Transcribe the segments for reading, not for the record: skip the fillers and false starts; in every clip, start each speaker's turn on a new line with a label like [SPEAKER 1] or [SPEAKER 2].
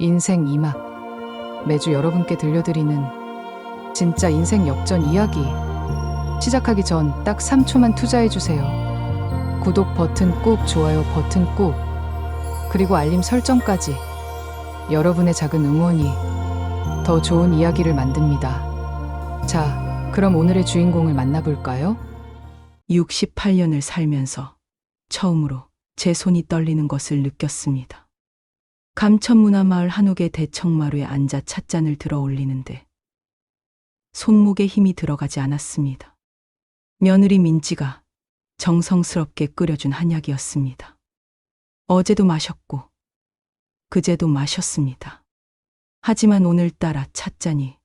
[SPEAKER 1] 인생 2막 매주 여러분께 들려드리는 진짜 인생 역전 이야기. 시작하기 전 딱 3초만 투자해주세요. 구독 버튼 꾹, 좋아요 버튼 꾹, 그리고 알림 설정까지. 여러분의 작은 응원이 더 좋은 이야기를 만듭니다. 자, 그럼 오늘의 주인공을 만나볼까요?
[SPEAKER 2] 68년을 살면서 처음으로 제 손이 떨리는 것을 느꼈습니다. 감천문화마을 한옥의 대청마루에 앉아 찻잔을 들어 올리는데 손목에 힘이 들어가지 않았습니다. 며느리 민지가 정성스럽게 끓여준 한약이었습니다. 어제도 마셨고 그제도 마셨습니다. 하지만 오늘따라 찻잔이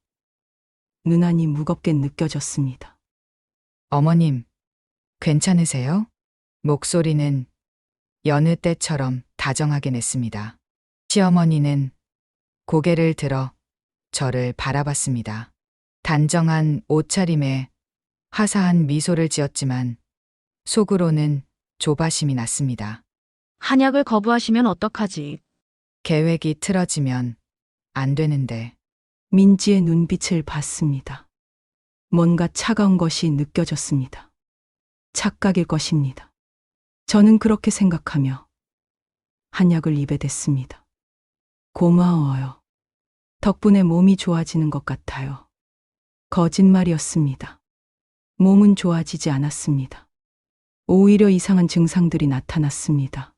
[SPEAKER 2] 유난히 무겁게 느껴졌습니다.
[SPEAKER 3] 어머님, 괜찮으세요? 목소리는 여느 때처럼 다정하게 냈습니다. 시어머니는 고개를 들어 저를 바라봤습니다. 단정한 옷차림에 화사한 미소를 지었지만 속으로는 조바심이 났습니다.
[SPEAKER 4] 한약을 거부하시면 어떡하지?
[SPEAKER 3] 계획이 틀어지면 안 되는데.
[SPEAKER 2] 민지의 눈빛을 봤습니다. 뭔가 차가운 것이 느껴졌습니다. 착각일 것입니다. 저는 그렇게 생각하며 한약을 입에 댔습니다. 고마워요. 덕분에 몸이 좋아지는 것 같아요. 거짓말이었습니다. 몸은 좋아지지 않았습니다. 오히려 이상한 증상들이 나타났습니다.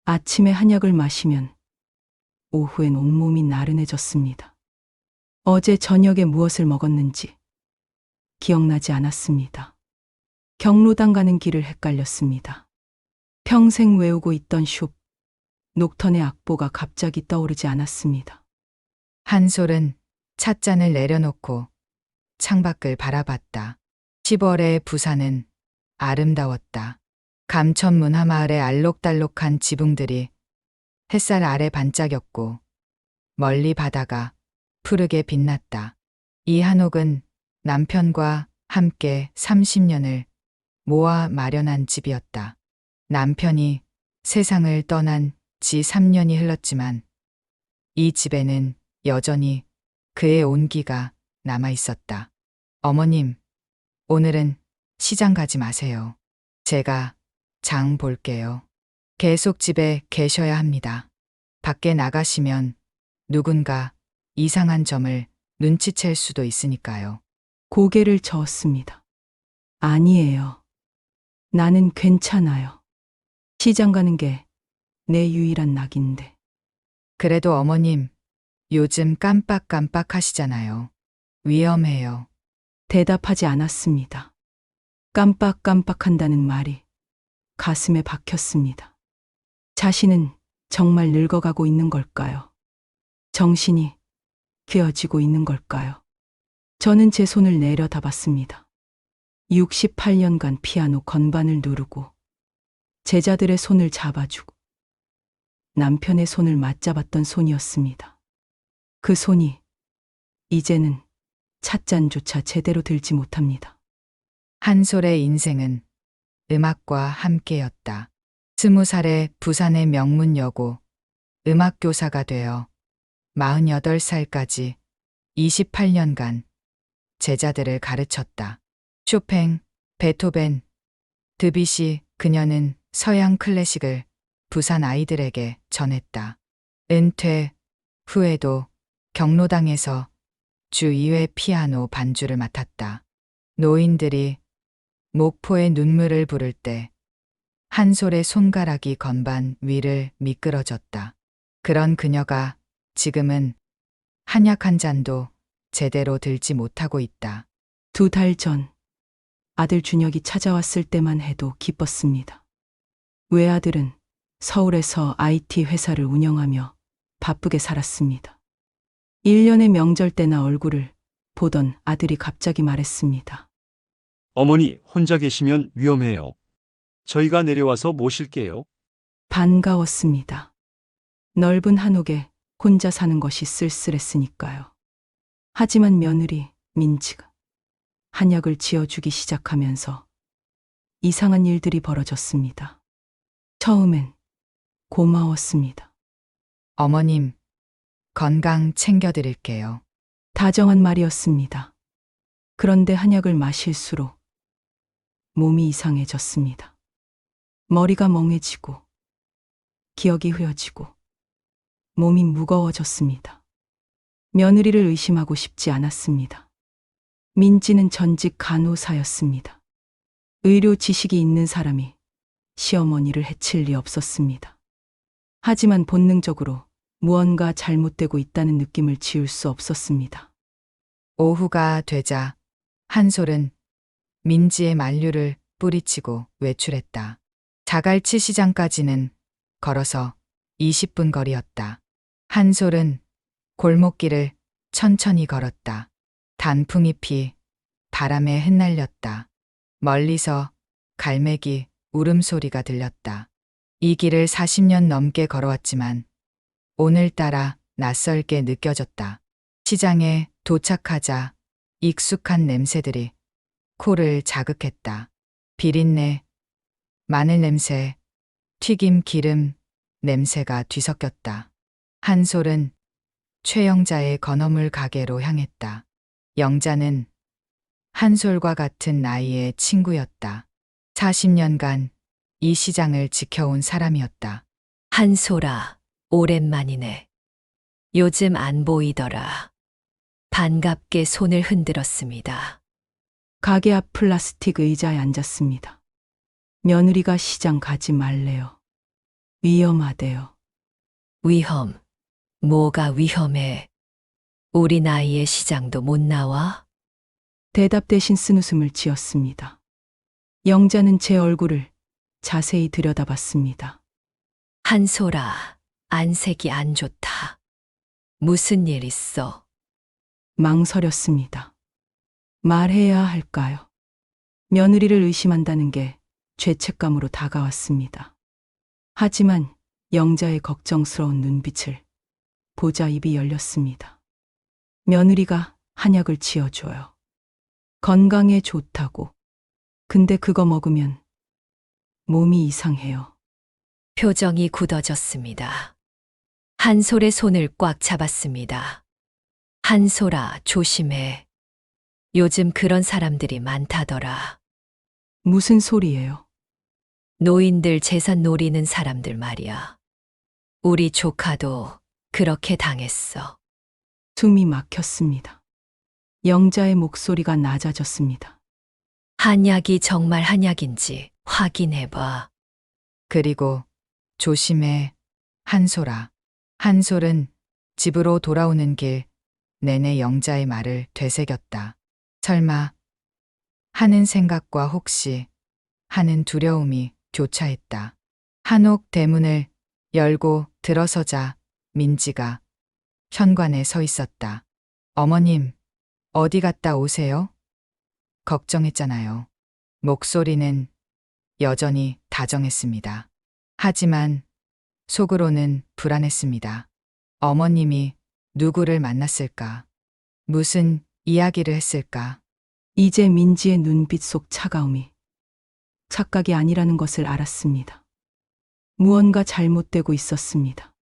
[SPEAKER 2] 아침에 한약을 마시면 오후엔 온몸이 나른해졌습니다. 어제 저녁에 무엇을 먹었는지 기억나지 않았습니다. 경로당 가는 길을 헷갈렸습니다. 평생 외우고 있던 숍, 녹턴의 악보가 갑자기 떠오르지 않았습니다.
[SPEAKER 3] 한솔은 찻잔을 내려놓고 창밖을 바라봤다. 10월의 부산은 아름다웠다. 감천문화마을의 알록달록한 지붕들이 햇살 아래 반짝였고 멀리 바다가 푸르게 빛났다. 이 한옥은 남편과 함께 30년을 모아 마련한 집이었다. 남편이 세상을 떠난 지 3년이 흘렀지만 이 집에는 여전히 그의 온기가 남아 있었다. 어머님, 오늘은 시장 가지 마세요. 제가 장 볼게요. 계속 집에 계셔야 합니다. 밖에 나가시면 누군가 이상한 점을 눈치챌 수도 있으니까요.
[SPEAKER 2] 고개를 저었습니다. 아니에요. 나는 괜찮아요. 시장 가는 게 내 유일한 낙인데.
[SPEAKER 3] 그래도 어머님, 요즘 깜빡깜빡 하시잖아요. 위험해요.
[SPEAKER 2] 대답하지 않았습니다. 깜빡깜빡한다는 말이 가슴에 박혔습니다. 자신은 정말 늙어가고 있는 걸까요? 정신이 귀어지고 있는 걸까요? 저는 제 손을 내려다봤습니다. 68년간 피아노 건반을 누르고 제자들의 손을 잡아주고 남편의 손을 맞잡았던 손이었습니다. 그 손이 이제는 찻잔조차 제대로 들지 못합니다.
[SPEAKER 3] 한솔의 인생은 음악과 함께였다. 20살에 부산의 명문여고 음악교사가 되어 48살까지 28년간 제자들을 가르쳤다. 쇼팽, 베토벤, 드뷔시, 그녀는 서양 클래식을 부산 아이들에게 전했다. 은퇴 후에도 경로당에서 주 2회 피아노 반주를 맡았다. 노인들이 목포의 눈물을 부를 때 한솔의 손가락이 건반 위를 미끄러졌다. 그런 그녀가 지금은 한약 한 잔도 제대로 들지 못하고 있다.
[SPEAKER 2] 2달 전 아들 준혁이 찾아왔을 때만 해도 기뻤습니다. 외아들은 서울에서 IT 회사를 운영하며 바쁘게 살았습니다. 1년의 명절 때나 얼굴을 보던 아들이 갑자기 말했습니다.
[SPEAKER 5] 어머니 혼자 계시면 위험해요. 저희가 내려와서 모실게요.
[SPEAKER 2] 반가웠습니다. 넓은 한옥에 혼자 사는 것이 쓸쓸했으니까요. 하지만 며느리 민지가 한약을 지어주기 시작하면서 이상한 일들이 벌어졌습니다. 처음엔 고마웠습니다.
[SPEAKER 3] 어머님, 건강 챙겨드릴게요.
[SPEAKER 2] 다정한 말이었습니다. 그런데 한약을 마실수록 몸이 이상해졌습니다. 머리가 멍해지고 기억이 흐려지고 몸이 무거워졌습니다. 며느리를 의심하고 싶지 않았습니다. 민지는 전직 간호사였습니다. 의료 지식이 있는 사람이 시어머니를 해칠 리 없었습니다. 하지만 본능적으로 무언가 잘못되고 있다는 느낌을 지울 수 없었습니다.
[SPEAKER 3] 오후가 되자 한솔은 민지의 만류를 뿌리치고 외출했다. 자갈치 시장까지는 걸어서 20분 거리였다. 한솔은 골목길을 천천히 걸었다. 단풍잎이 바람에 흩날렸다. 멀리서 갈매기 울음소리가 들렸다. 이 길을 40년 넘게 걸어왔지만 오늘따라 낯설게 느껴졌다. 시장에 도착하자 익숙한 냄새들이 코를 자극했다. 비린내, 마늘 냄새, 튀김 기름 냄새가 뒤섞였다. 한솔은 최영자의 건어물 가게로 향했다. 영자는 한솔과 같은 나이의 친구였다. 40년간 이 시장을 지켜온 사람이었다.
[SPEAKER 6] 한솔아, 오랜만이네. 요즘 안 보이더라. 반갑게 손을 흔들었습니다.
[SPEAKER 2] 가게 앞 플라스틱 의자에 앉았습니다. 며느리가 시장 가지 말래요. 위험하대요.
[SPEAKER 6] 위험. 뭐가 위험해? 우리 나이에 시장도 못 나와?
[SPEAKER 2] 대답 대신 쓴웃음을 지었습니다. 영자는 제 얼굴을 자세히 들여다봤습니다.
[SPEAKER 6] 한솔아, 안색이 안 좋다. 무슨 일 있어?
[SPEAKER 2] 망설였습니다. 말해야 할까요? 며느리를 의심한다는 게 죄책감으로 다가왔습니다. 하지만 영자의 걱정스러운 눈빛을 보자 입이 열렸습니다. 며느리가 한약을 지어줘요. 건강에 좋다고. 근데 그거 먹으면 몸이 이상해요.
[SPEAKER 6] 표정이 굳어졌습니다. 한솔의 손을 꽉 잡았습니다. 한솔아, 조심해. 요즘 그런 사람들이 많다더라.
[SPEAKER 2] 무슨 소리예요?
[SPEAKER 6] 노인들 재산 노리는 사람들 말이야. 우리 조카도 그렇게 당했어.
[SPEAKER 2] 숨이 막혔습니다. 영자의 목소리가 낮아졌습니다.
[SPEAKER 6] 한약이 정말 한약인지 확인해봐.
[SPEAKER 3] 그리고 조심해, 한솔아. 한솔은 집으로 돌아오는 길 내내 영자의 말을 되새겼다. 설마 하는 생각과 혹시 하는 두려움이 교차했다. 한옥 대문을 열고 들어서자 민지가 현관에 서 있었다. 어머님, 어디 갔다 오세요? 걱정했잖아요. 목소리는 여전히 다정했습니다. 하지만 속으로는 불안했습니다. 어머님이 누구를 만났을까? 무슨 이야기를 했을까?
[SPEAKER 2] 이제 민지의 눈빛 속 차가움이 착각이 아니라는 것을 알았습니다. 무언가 잘못되고 있었습니다.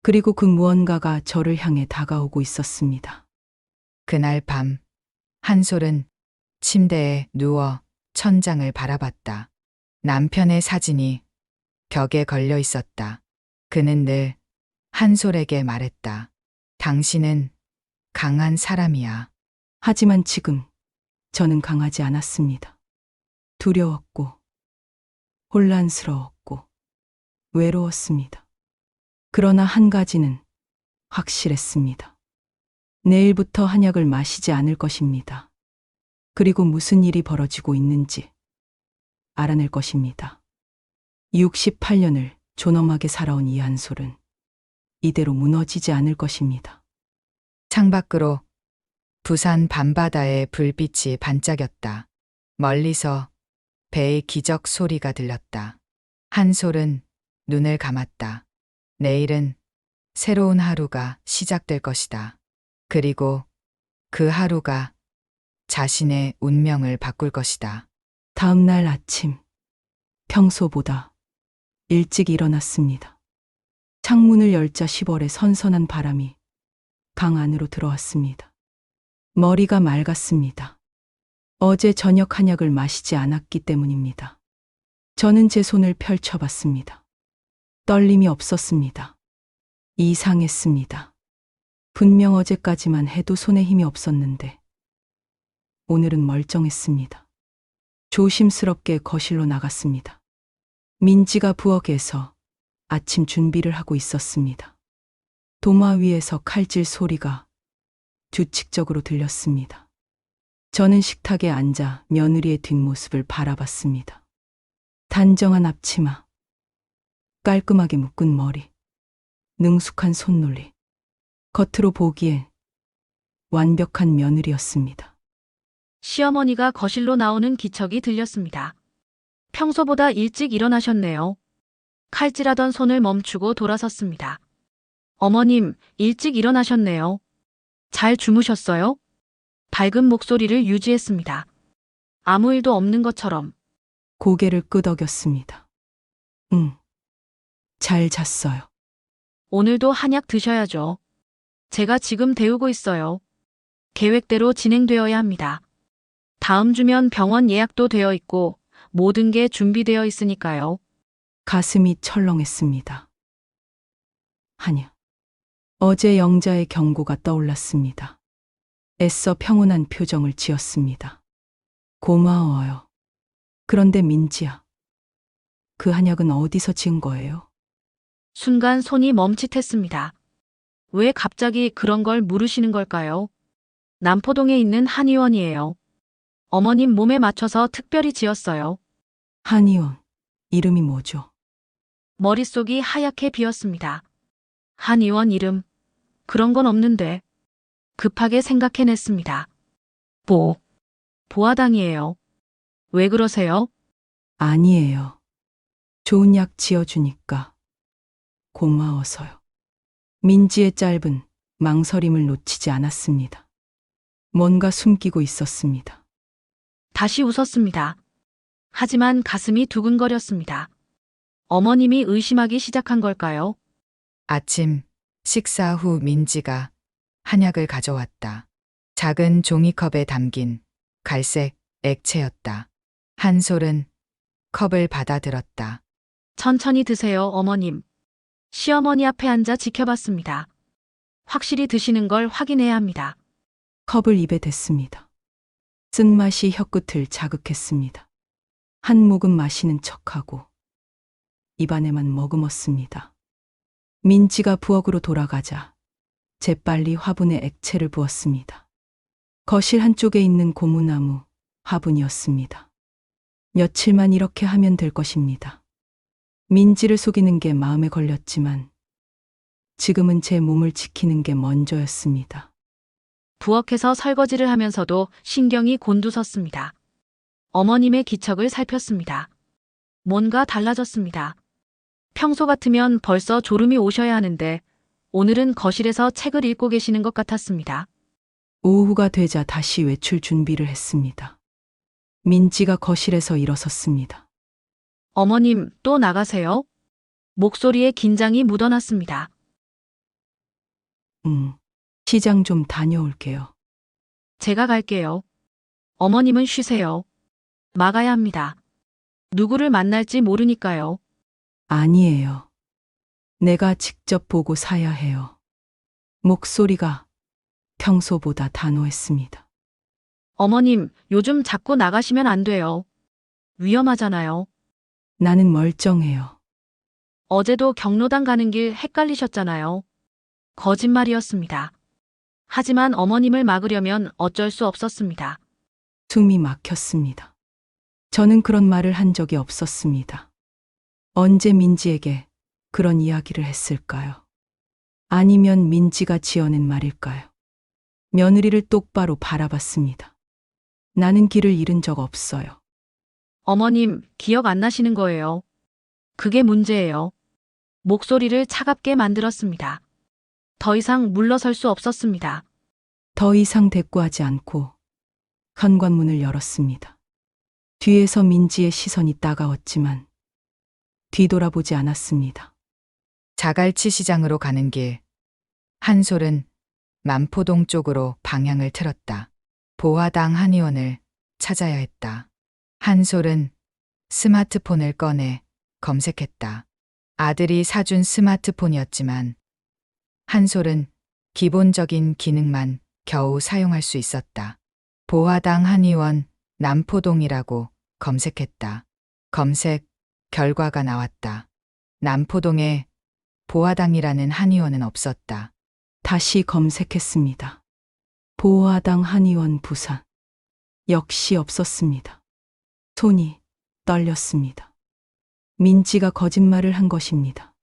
[SPEAKER 2] 그리고 그 무언가가 저를 향해 다가오고 있었습니다.
[SPEAKER 3] 그날 밤 한솔은 침대에 누워 천장을 바라봤다. 남편의 사진이 벽에 걸려 있었다. 그는 늘 한솔에게 말했다. 당신은 강한 사람이야.
[SPEAKER 2] 하지만 지금 저는 강하지 않았습니다. 두려웠고, 혼란스러웠고, 외로웠습니다. 그러나 한 가지는 확실했습니다. 내일부터 한약을 마시지 않을 것입니다. 그리고 무슨 일이 벌어지고 있는지 알아낼 것입니다. 68년을 존엄하게 살아온 이 한솔은 이대로 무너지지 않을 것입니다.
[SPEAKER 3] 창밖으로 부산 밤바다의 불빛이 반짝였다. 멀리서 배의 기적 소리가 들렸다. 한솔은 눈을 감았다. 내일은 새로운 하루가 시작될 것이다. 그리고 그 하루가 자신의 운명을 바꿀 것이다.
[SPEAKER 2] 다음 날 아침, 평소보다 일찍 일어났습니다. 창문을 열자 10월의 선선한 바람이 방 안으로 들어왔습니다. 머리가 맑았습니다. 어제 저녁 한약을 마시지 않았기 때문입니다. 저는 제 손을 펼쳐봤습니다. 떨림이 없었습니다. 이상했습니다. 분명 어제까지만 해도 손에 힘이 없었는데 오늘은 멀쩡했습니다. 조심스럽게 거실로 나갔습니다. 민지가 부엌에서 아침 준비를 하고 있었습니다. 도마 위에서 칼질 소리가 규칙적으로 들렸습니다. 저는 식탁에 앉아 며느리의 뒷모습을 바라봤습니다. 단정한 앞치마, 깔끔하게 묶은 머리, 능숙한 손놀림. 겉으로 보기엔 완벽한 며느리였습니다.
[SPEAKER 4] 시어머니가 거실로 나오는 기척이 들렸습니다. 평소보다 일찍 일어나셨네요. 칼질하던 손을 멈추고 돌아섰습니다. 어머님, 일찍 일어나셨네요. 잘 주무셨어요? 밝은 목소리를 유지했습니다. 아무 일도 없는 것처럼.
[SPEAKER 2] 고개를 끄덕였습니다. 잘 잤어요.
[SPEAKER 4] 오늘도 한약 드셔야죠. 제가 지금 데우고 있어요. 계획대로 진행되어야 합니다. 다음 주면 병원 예약도 되어 있고 모든 게 준비되어 있으니까요.
[SPEAKER 2] 가슴이 철렁했습니다. 한약. 어제 영자의 경고가 떠올랐습니다. 애써 평온한 표정을 지었습니다. 고마워요. 그런데 민지야, 그 한약은 어디서 지은 거예요?
[SPEAKER 4] 순간 손이 멈칫했습니다. 왜 갑자기 그런 걸 물으시는 걸까요? 남포동에 있는 한의원이에요. 어머님 몸에 맞춰서 특별히 지었어요.
[SPEAKER 2] 한의원. 이름이 뭐죠?
[SPEAKER 4] 머릿속이 하얗게 비었습니다. 한의원 이름. 그런 건 없는데. 급하게 생각해냈습니다. 보아당이에요. 왜 그러세요?
[SPEAKER 2] 아니에요. 좋은 약 지어주니까 고마워서요. 민지의 짧은 망설임을 놓치지 않았습니다. 뭔가 숨기고 있었습니다.
[SPEAKER 4] 다시 웃었습니다. 하지만 가슴이 두근거렸습니다. 어머님이 의심하기 시작한 걸까요?
[SPEAKER 3] 아침 식사 후 민지가 한약을 가져왔다. 작은 종이컵에 담긴 갈색 액체였다. 한솔은 컵을 받아들었다.
[SPEAKER 4] 천천히 드세요, 어머님. 시어머니 앞에 앉아 지켜봤습니다. 확실히 드시는 걸 확인해야 합니다.
[SPEAKER 2] 컵을 입에 댔습니다. 쓴맛이 혀끝을 자극했습니다. 한 모금 마시는 척하고 입안에만 머금었습니다. 민지가 부엌으로 돌아가자 재빨리 화분에 액체를 부었습니다. 거실 한쪽에 있는 고무나무 화분이었습니다. 며칠만 이렇게 하면 될 것입니다. 민지를 속이는 게 마음에 걸렸지만 지금은 제 몸을 지키는 게 먼저였습니다.
[SPEAKER 4] 부엌에서 설거지를 하면서도 신경이 곤두섰습니다. 어머님의 기척을 살폈습니다. 뭔가 달라졌습니다. 평소 같으면 벌써 졸음이 오셔야 하는데 오늘은 거실에서 책을 읽고 계시는 것 같았습니다.
[SPEAKER 2] 오후가 되자 다시 외출 준비를 했습니다. 민지가 거실에서 일어섰습니다.
[SPEAKER 4] 어머님, 또 나가세요? 목소리에 긴장이 묻어났습니다.
[SPEAKER 2] 시장 좀 다녀올게요.
[SPEAKER 4] 제가 갈게요. 어머님은 쉬세요. 막아야 합니다. 누구를 만날지 모르니까요.
[SPEAKER 2] 아니에요. 내가 직접 보고 사야 해요. 목소리가 평소보다 단호했습니다.
[SPEAKER 4] 어머님, 요즘 자꾸 나가시면 안 돼요. 위험하잖아요.
[SPEAKER 2] 나는 멀쩡해요.
[SPEAKER 4] 어제도 경로당 가는 길 헷갈리셨잖아요. 거짓말이었습니다. 하지만 어머님을 막으려면 어쩔 수 없었습니다.
[SPEAKER 2] 숨이 막혔습니다. 저는 그런 말을 한 적이 없었습니다. 언제 민지에게 그런 이야기를 했을까요? 아니면 민지가 지어낸 말일까요? 며느리를 똑바로 바라봤습니다. 나는 길을 잃은 적 없어요.
[SPEAKER 4] 어머님, 기억 안 나시는 거예요. 그게 문제예요. 목소리를 차갑게 만들었습니다. 더 이상 물러설 수 없었습니다.
[SPEAKER 2] 더 이상 대꾸하지 않고 현관문을 열었습니다. 뒤에서 민지의 시선이 따가웠지만 뒤돌아보지 않았습니다.
[SPEAKER 3] 자갈치 시장으로 가는 길. 한솔은 남포동 쪽으로 방향을 틀었다. 보화당 한의원을 찾아야 했다. 한솔은 스마트폰을 꺼내 검색했다. 아들이 사준 스마트폰이었지만 한솔은 기본적인 기능만 겨우 사용할 수 있었다. 보화당 한의원 남포동이라고 검색했다. 검색 결과가 나왔다. 남포동에 보화당이라는 한의원은 없었다.
[SPEAKER 2] 다시 검색했습니다. 보화당 한의원 부산. 역시 없었습니다. 손이 떨렸습니다. 민지가 거짓말을 한 것입니다.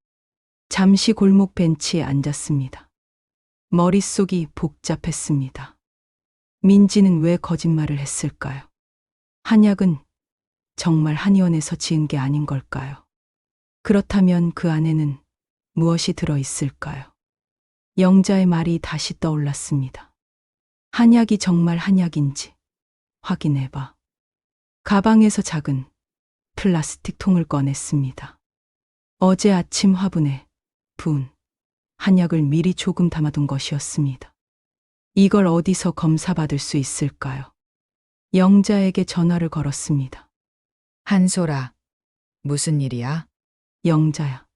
[SPEAKER 2] 잠시 골목 벤치에 앉았습니다. 머릿속이 복잡했습니다. 민지는 왜 거짓말을 했을까요? 한약은 정말 한의원에서 지은 게 아닌 걸까요? 그렇다면 그 안에는 무엇이 들어 있을까요? 영자의 말이 다시 떠올랐습니다. 한약이 정말 한약인지 확인해봐. 가방에서 작은 플라스틱 통을 꺼냈습니다. 어제 아침 화분에 부은 한약을 미리 조금 담아둔 것이었습니다. 이걸 어디서 검사받을 수 있을까요? 영자에게 전화를 걸었습니다.
[SPEAKER 3] 한솔아, 무슨 일이야?
[SPEAKER 2] 영자야.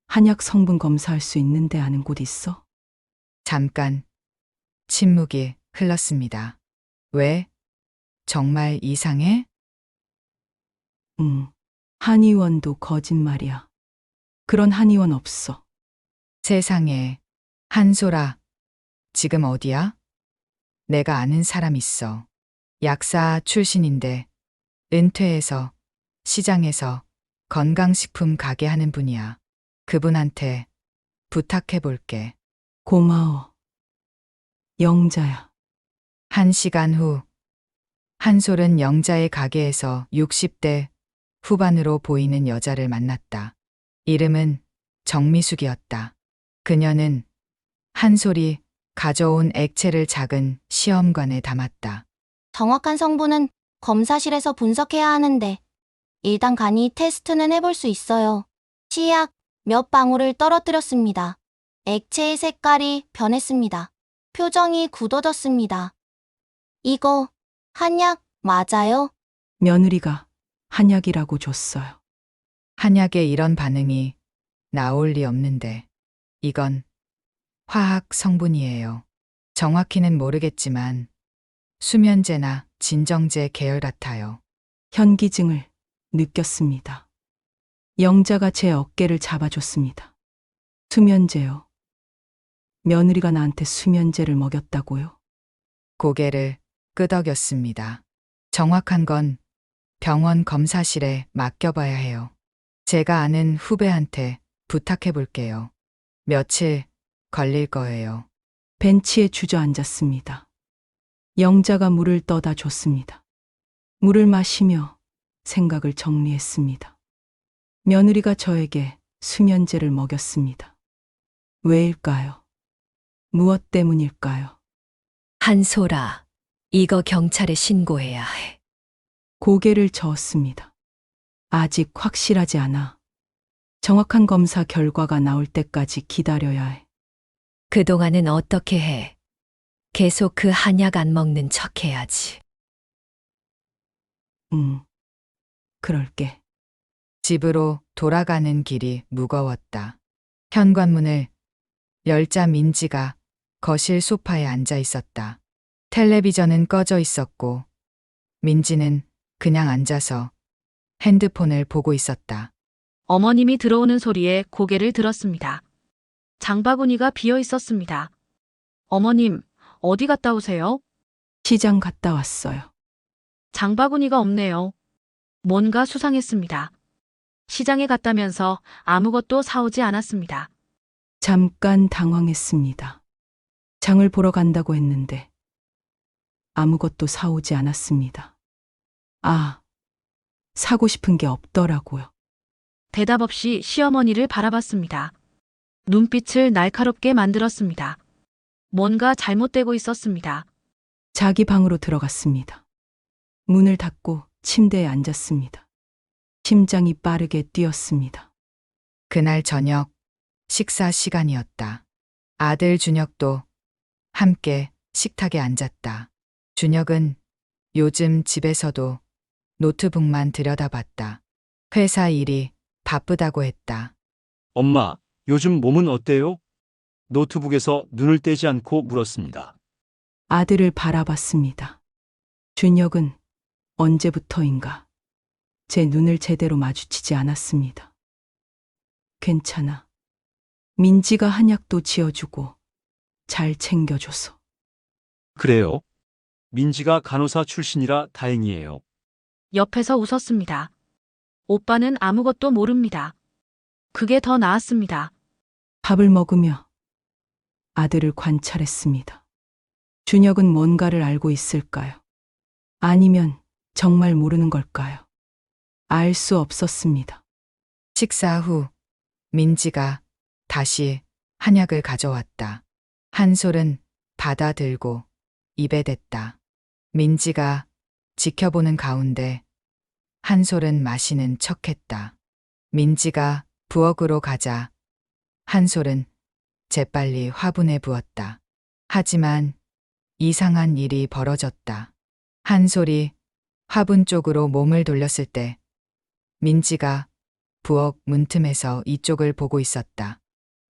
[SPEAKER 2] 한약 성분 검사할 수 있는데 아는 곳 있어?
[SPEAKER 3] 잠깐 침묵이 흘렀습니다. 왜? 정말 이상해?
[SPEAKER 2] 한의원도 거짓말이야. 그런 한의원 없어.
[SPEAKER 3] 세상에. 한솔아, 지금 어디야? 내가 아는 사람 있어. 약사 출신인데 은퇴해서 시장에서 건강식품 가게 하는 분이야. 그분한테 부탁해 볼게.
[SPEAKER 2] 고마워. 영자야.
[SPEAKER 3] 1시간 후 한솔은 영자의 가게에서 60대 후반으로 보이는 여자를 만났다. 이름은 정미숙이었다. 그녀는 한솔이 가져온 액체를 작은 시험관에 담았다.
[SPEAKER 7] 정확한 성분은 검사실에서 분석해야 하는데 일단 간이 테스트는 해볼 수 있어요. 치약 몇 방울을 떨어뜨렸습니다. 액체의 색깔이 변했습니다. 표정이 굳어졌습니다. 이거 한약 맞아요?
[SPEAKER 2] 며느리가 한약이라고 줬어요.
[SPEAKER 3] 한약에 이런 반응이 나올 리 없는데 이건 화학 성분이에요. 정확히는 모르겠지만 수면제나 진정제 계열 같아요.
[SPEAKER 2] 현기증을 느꼈습니다. 영자가 제 어깨를 잡아줬습니다. 수면제요. 며느리가 나한테 수면제를 먹였다고요?
[SPEAKER 3] 고개를 끄덕였습니다. 정확한 건 병원 검사실에 맡겨봐야 해요. 제가 아는 후배한테 부탁해 볼게요. 며칠 걸릴 거예요.
[SPEAKER 2] 벤치에 주저앉았습니다. 영자가 물을 떠다 줬습니다. 물을 마시며 생각을 정리했습니다. 며느리가 저에게 수면제를 먹였습니다. 왜일까요? 무엇 때문일까요?
[SPEAKER 6] 한솔아, 이거 경찰에 신고해야 해.
[SPEAKER 2] 고개를 저었습니다. 아직 확실하지 않아. 정확한 검사 결과가 나올 때까지 기다려야 해.
[SPEAKER 6] 그동안은 어떻게 해? 계속 그 한약 안 먹는 척 해야지.
[SPEAKER 2] 그럴게.
[SPEAKER 3] 집으로 돌아가는 길이 무거웠다. 현관문을 열자 민지가 거실 소파에 앉아 있었다. 텔레비전은 꺼져 있었고 민지는 그냥 앉아서 핸드폰을 보고 있었다.
[SPEAKER 4] 어머님이 들어오는 소리에 고개를 들었습니다. 장바구니가 비어 있었습니다. 어머님, 어디 갔다 오세요?
[SPEAKER 2] 시장 갔다 왔어요.
[SPEAKER 4] 장바구니가 없네요. 뭔가 수상했습니다. 시장에 갔다면서 아무것도 사오지 않았습니다.
[SPEAKER 2] 잠깐 당황했습니다. 장을 보러 간다고 했는데 아무것도 사오지 않았습니다. 아, 사고 싶은 게 없더라고요.
[SPEAKER 4] 대답 없이 시어머니를 바라봤습니다. 눈빛을 날카롭게 만들었습니다. 뭔가 잘못되고 있었습니다.
[SPEAKER 2] 자기 방으로 들어갔습니다. 문을 닫고 침대에 앉았습니다. 심장이 빠르게 뛰었습니다.
[SPEAKER 3] 그날 저녁 식사 시간이었다. 아들 준혁도 함께 식탁에 앉았다. 준혁은 요즘 집에서도 노트북만 들여다봤다. 회사 일이 바쁘다고 했다.
[SPEAKER 5] 엄마, 요즘 몸은 어때요? 노트북에서 눈을 떼지 않고 물었습니다.
[SPEAKER 2] 아들을 바라봤습니다. 준혁은 언제부터인가 제 눈을 제대로 마주치지 않았습니다. 괜찮아. 민지가 한약도 지어주고 잘 챙겨줘서.
[SPEAKER 5] 그래요? 민지가 간호사 출신이라 다행이에요.
[SPEAKER 4] 옆에서 웃었습니다. 오빠는 아무것도 모릅니다. 그게 더 나았습니다.
[SPEAKER 2] 밥을 먹으며 아들을 관찰했습니다. 준혁은 뭔가를 알고 있을까요? 아니면 정말 모르는 걸까요? 알 수 없었습니다.
[SPEAKER 3] 식사 후 민지가 다시 한약을 가져왔다. 한솔은 받아들고 입에 댔다. 민지가 지켜보는 가운데 한솔은 마시는 척했다. 민지가 부엌으로 가자 한솔은 재빨리 화분에 부었다. 하지만 이상한 일이 벌어졌다. 한솔이 화분 쪽으로 몸을 돌렸을 때 민지가 부엌 문틈에서 이쪽을 보고 있었다.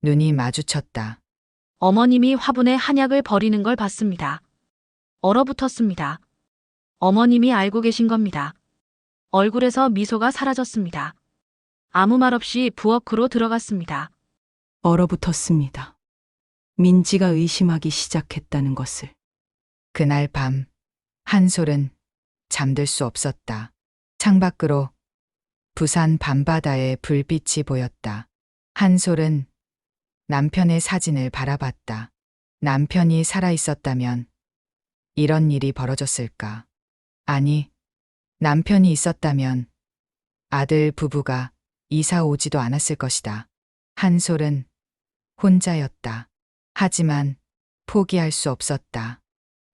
[SPEAKER 3] 눈이 마주쳤다.
[SPEAKER 4] 어머님이 화분에 한약을 버리는 걸 봤습니다. 얼어붙었습니다. 어머님이 알고 계신 겁니다. 얼굴에서 미소가 사라졌습니다. 아무 말 없이 부엌으로 들어갔습니다.
[SPEAKER 2] 얼어붙었습니다. 민지가 의심하기 시작했다는 것을.
[SPEAKER 3] 그날 밤 한솔은 잠들 수 없었다. 창밖으로 부산 밤바다의 불빛이 보였다. 한솔은 남편의 사진을 바라봤다. 남편이 살아있었다면 이런 일이 벌어졌을까? 아니, 남편이 있었다면 아들 부부가 이사 오지도 않았을 것이다. 한솔은 혼자였다. 하지만 포기할 수 없었다.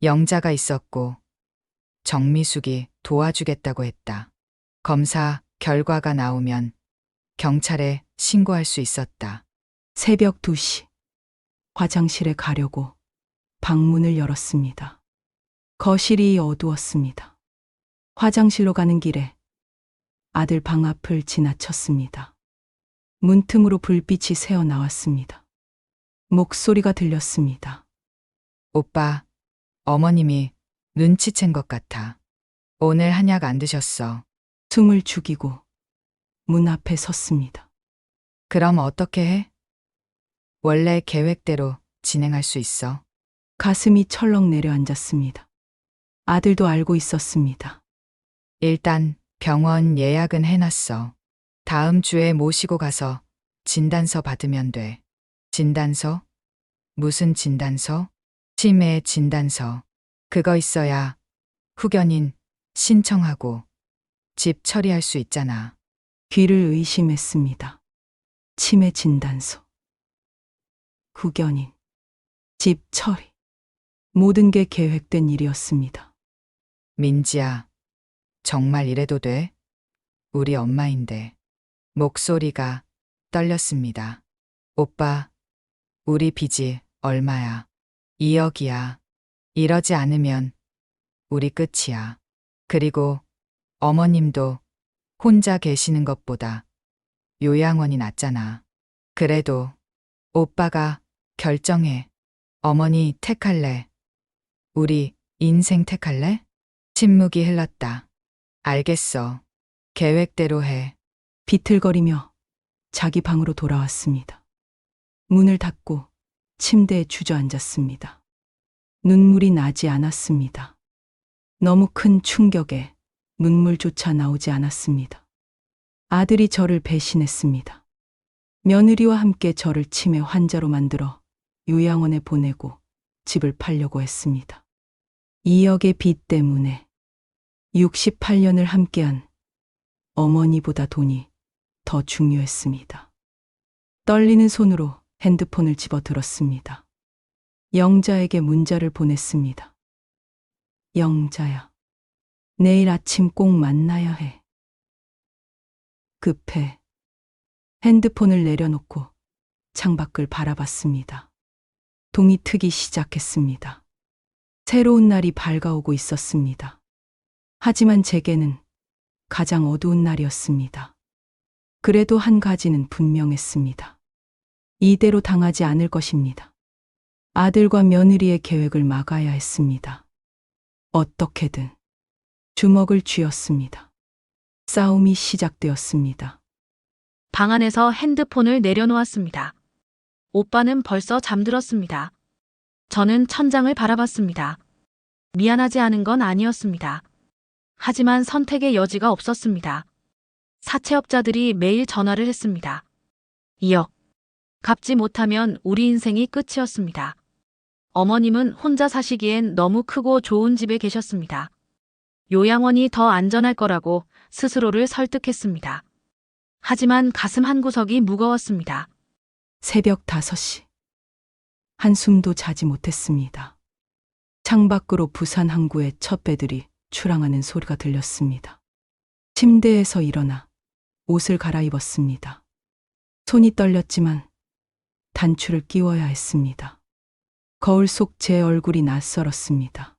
[SPEAKER 3] 영자가 있었고 정미숙이 도와주겠다고 했다. 검사 결과가 나오면 경찰에 신고할 수 있었다.
[SPEAKER 2] 새벽 2시. 화장실에 가려고 방문을 열었습니다. 거실이 어두웠습니다. 화장실로 가는 길에 아들 방 앞을 지나쳤습니다. 문틈으로 불빛이 새어 나왔습니다. 목소리가 들렸습니다.
[SPEAKER 3] 오빠, 어머님이 눈치챈 것 같아. 오늘 한약 안 드셨어.
[SPEAKER 2] 숨을 죽이고 문 앞에 섰습니다.
[SPEAKER 3] 그럼 어떻게 해? 원래 계획대로 진행할 수 있어.
[SPEAKER 2] 가슴이 철렁 내려앉았습니다. 아들도 알고 있었습니다.
[SPEAKER 3] 일단 병원 예약은 해놨어. 다음 주에 모시고 가서 진단서 받으면 돼. 진단서? 무슨 진단서? 치매 진단서. 그거 있어야 후견인 신청하고 집 처리할 수 있잖아.
[SPEAKER 2] 귀를 의심했습니다. 치매 진단서, 후견인, 집 처리. 모든 게 계획된 일이었습니다.
[SPEAKER 3] 민지야, 정말 이래도 돼? 우리 엄마인데. 목소리가 떨렸습니다. 오빠, 우리 빚이 얼마야? 2억이야. 이러지 않으면 우리 끝이야. 그리고 어머님도 혼자 계시는 것보다 요양원이 낫잖아. 그래도 오빠가 결정해. 어머니 택할래? 우리 인생 택할래? 침묵이 흘렀다. 알겠어. 계획대로 해.
[SPEAKER 2] 비틀거리며 자기 방으로 돌아왔습니다. 문을 닫고 침대에 주저앉았습니다. 눈물이 나지 않았습니다. 너무 큰 충격에 눈물조차 나오지 않았습니다. 아들이 저를 배신했습니다. 며느리와 함께 저를 치매 환자로 만들어 요양원에 보내고 집을 팔려고 했습니다. 2억의 빚 때문에 68년을 함께한 어머니보다 돈이 더 중요했습니다. 떨리는 손으로 핸드폰을 집어 들었습니다. 영자에게 문자를 보냈습니다. 영자야, 내일 아침 꼭 만나야 해. 급해. 핸드폰을 내려놓고 창밖을 바라봤습니다. 동이 트기 시작했습니다. 새로운 날이 밝아오고 있었습니다. 하지만 제게는 가장 어두운 날이었습니다. 그래도 한 가지는 분명했습니다. 이대로 당하지 않을 것입니다. 아들과 며느리의 계획을 막아야 했습니다. 어떻게든 주먹을 쥐었습니다. 싸움이 시작되었습니다.
[SPEAKER 4] 방 안에서 핸드폰을 내려놓았습니다. 오빠는 벌써 잠들었습니다. 저는 천장을 바라봤습니다. 미안하지 않은 건 아니었습니다. 하지만 선택의 여지가 없었습니다. 사채업자들이 매일 전화를 했습니다. 2억. 갚지 못하면 우리 인생이 끝이었습니다. 어머님은 혼자 사시기엔 너무 크고 좋은 집에 계셨습니다. 요양원이 더 안전할 거라고 스스로를 설득했습니다. 하지만 가슴 한구석이 무거웠습니다.
[SPEAKER 2] 새벽 5시. 한숨도 자지 못했습니다. 창밖으로 부산 항구의 첫 배들이 출항하는 소리가 들렸습니다. 침대에서 일어나 옷을 갈아입었습니다. 손이 떨렸지만 단추를 끼워야 했습니다. 거울 속 제 얼굴이 낯설었습니다.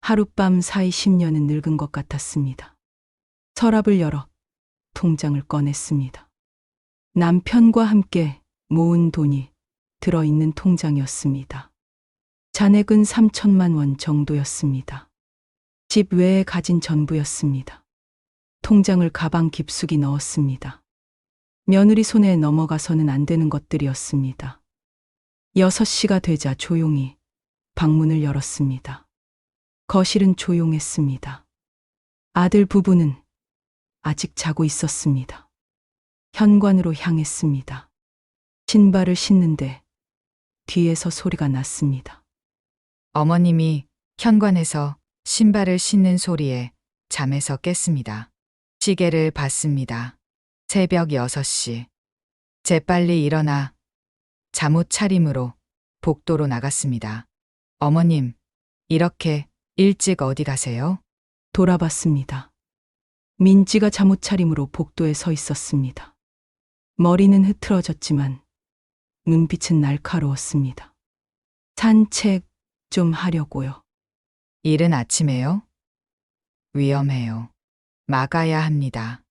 [SPEAKER 2] 하룻밤 사이 10년은 늙은 것 같았습니다. 서랍을 열어 통장을 꺼냈습니다. 남편과 함께 모은 돈이 들어있는 통장이었습니다. 잔액은 3천만 원 정도였습니다. 집 외에 가진 전부였습니다. 통장을 가방 깊숙이 넣었습니다. 며느리 손에 넘어가서는 안 되는 것들이었습니다. 6시가 되자 조용히 방문을 열었습니다. 거실은 조용했습니다. 아들 부부는 아직 자고 있었습니다. 현관으로 향했습니다. 신발을 신는데 뒤에서 소리가 났습니다.
[SPEAKER 3] 어머님이 현관에서 신발을 신는 소리에 잠에서 깼습니다. 시계를 봤습니다. 새벽 6시. 재빨리 일어나 잠옷 차림으로 복도로 나갔습니다. 어머님, 이렇게 일찍 어디 가세요?
[SPEAKER 2] 돌아봤습니다. 민지가 잠옷 차림으로 복도에 서 있었습니다. 머리는 흐트러졌지만 눈빛은 날카로웠습니다. 산책 좀 하려고요.
[SPEAKER 3] 이른 아침에요? 위험해요. 막아야 합니다.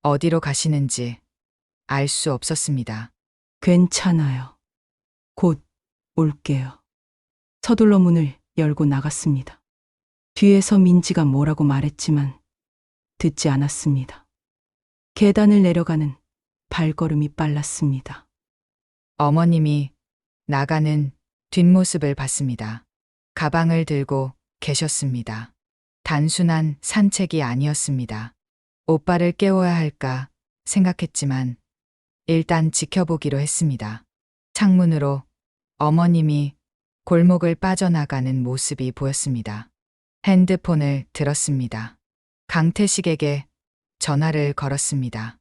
[SPEAKER 3] 어디로 가시는지 알 수 없었습니다.
[SPEAKER 2] 괜찮아요. 곧 올게요. 서둘러 문을 열고 나갔습니다. 뒤에서 민지가 뭐라고 말했지만 듣지 않았습니다. 계단을 내려가는 발걸음이 빨랐습니다.
[SPEAKER 3] 어머님이 나가는 뒷모습을 봤습니다. 가방을 들고 계셨습니다. 단순한 산책이 아니었습니다. 오빠를 깨워야 할까 생각했지만 일단 지켜보기로 했습니다. 창문으로 어머님이 골목을 빠져나가는 모습이 보였습니다. 핸드폰을 들었습니다. 강태식에게 전화를 걸었습니다.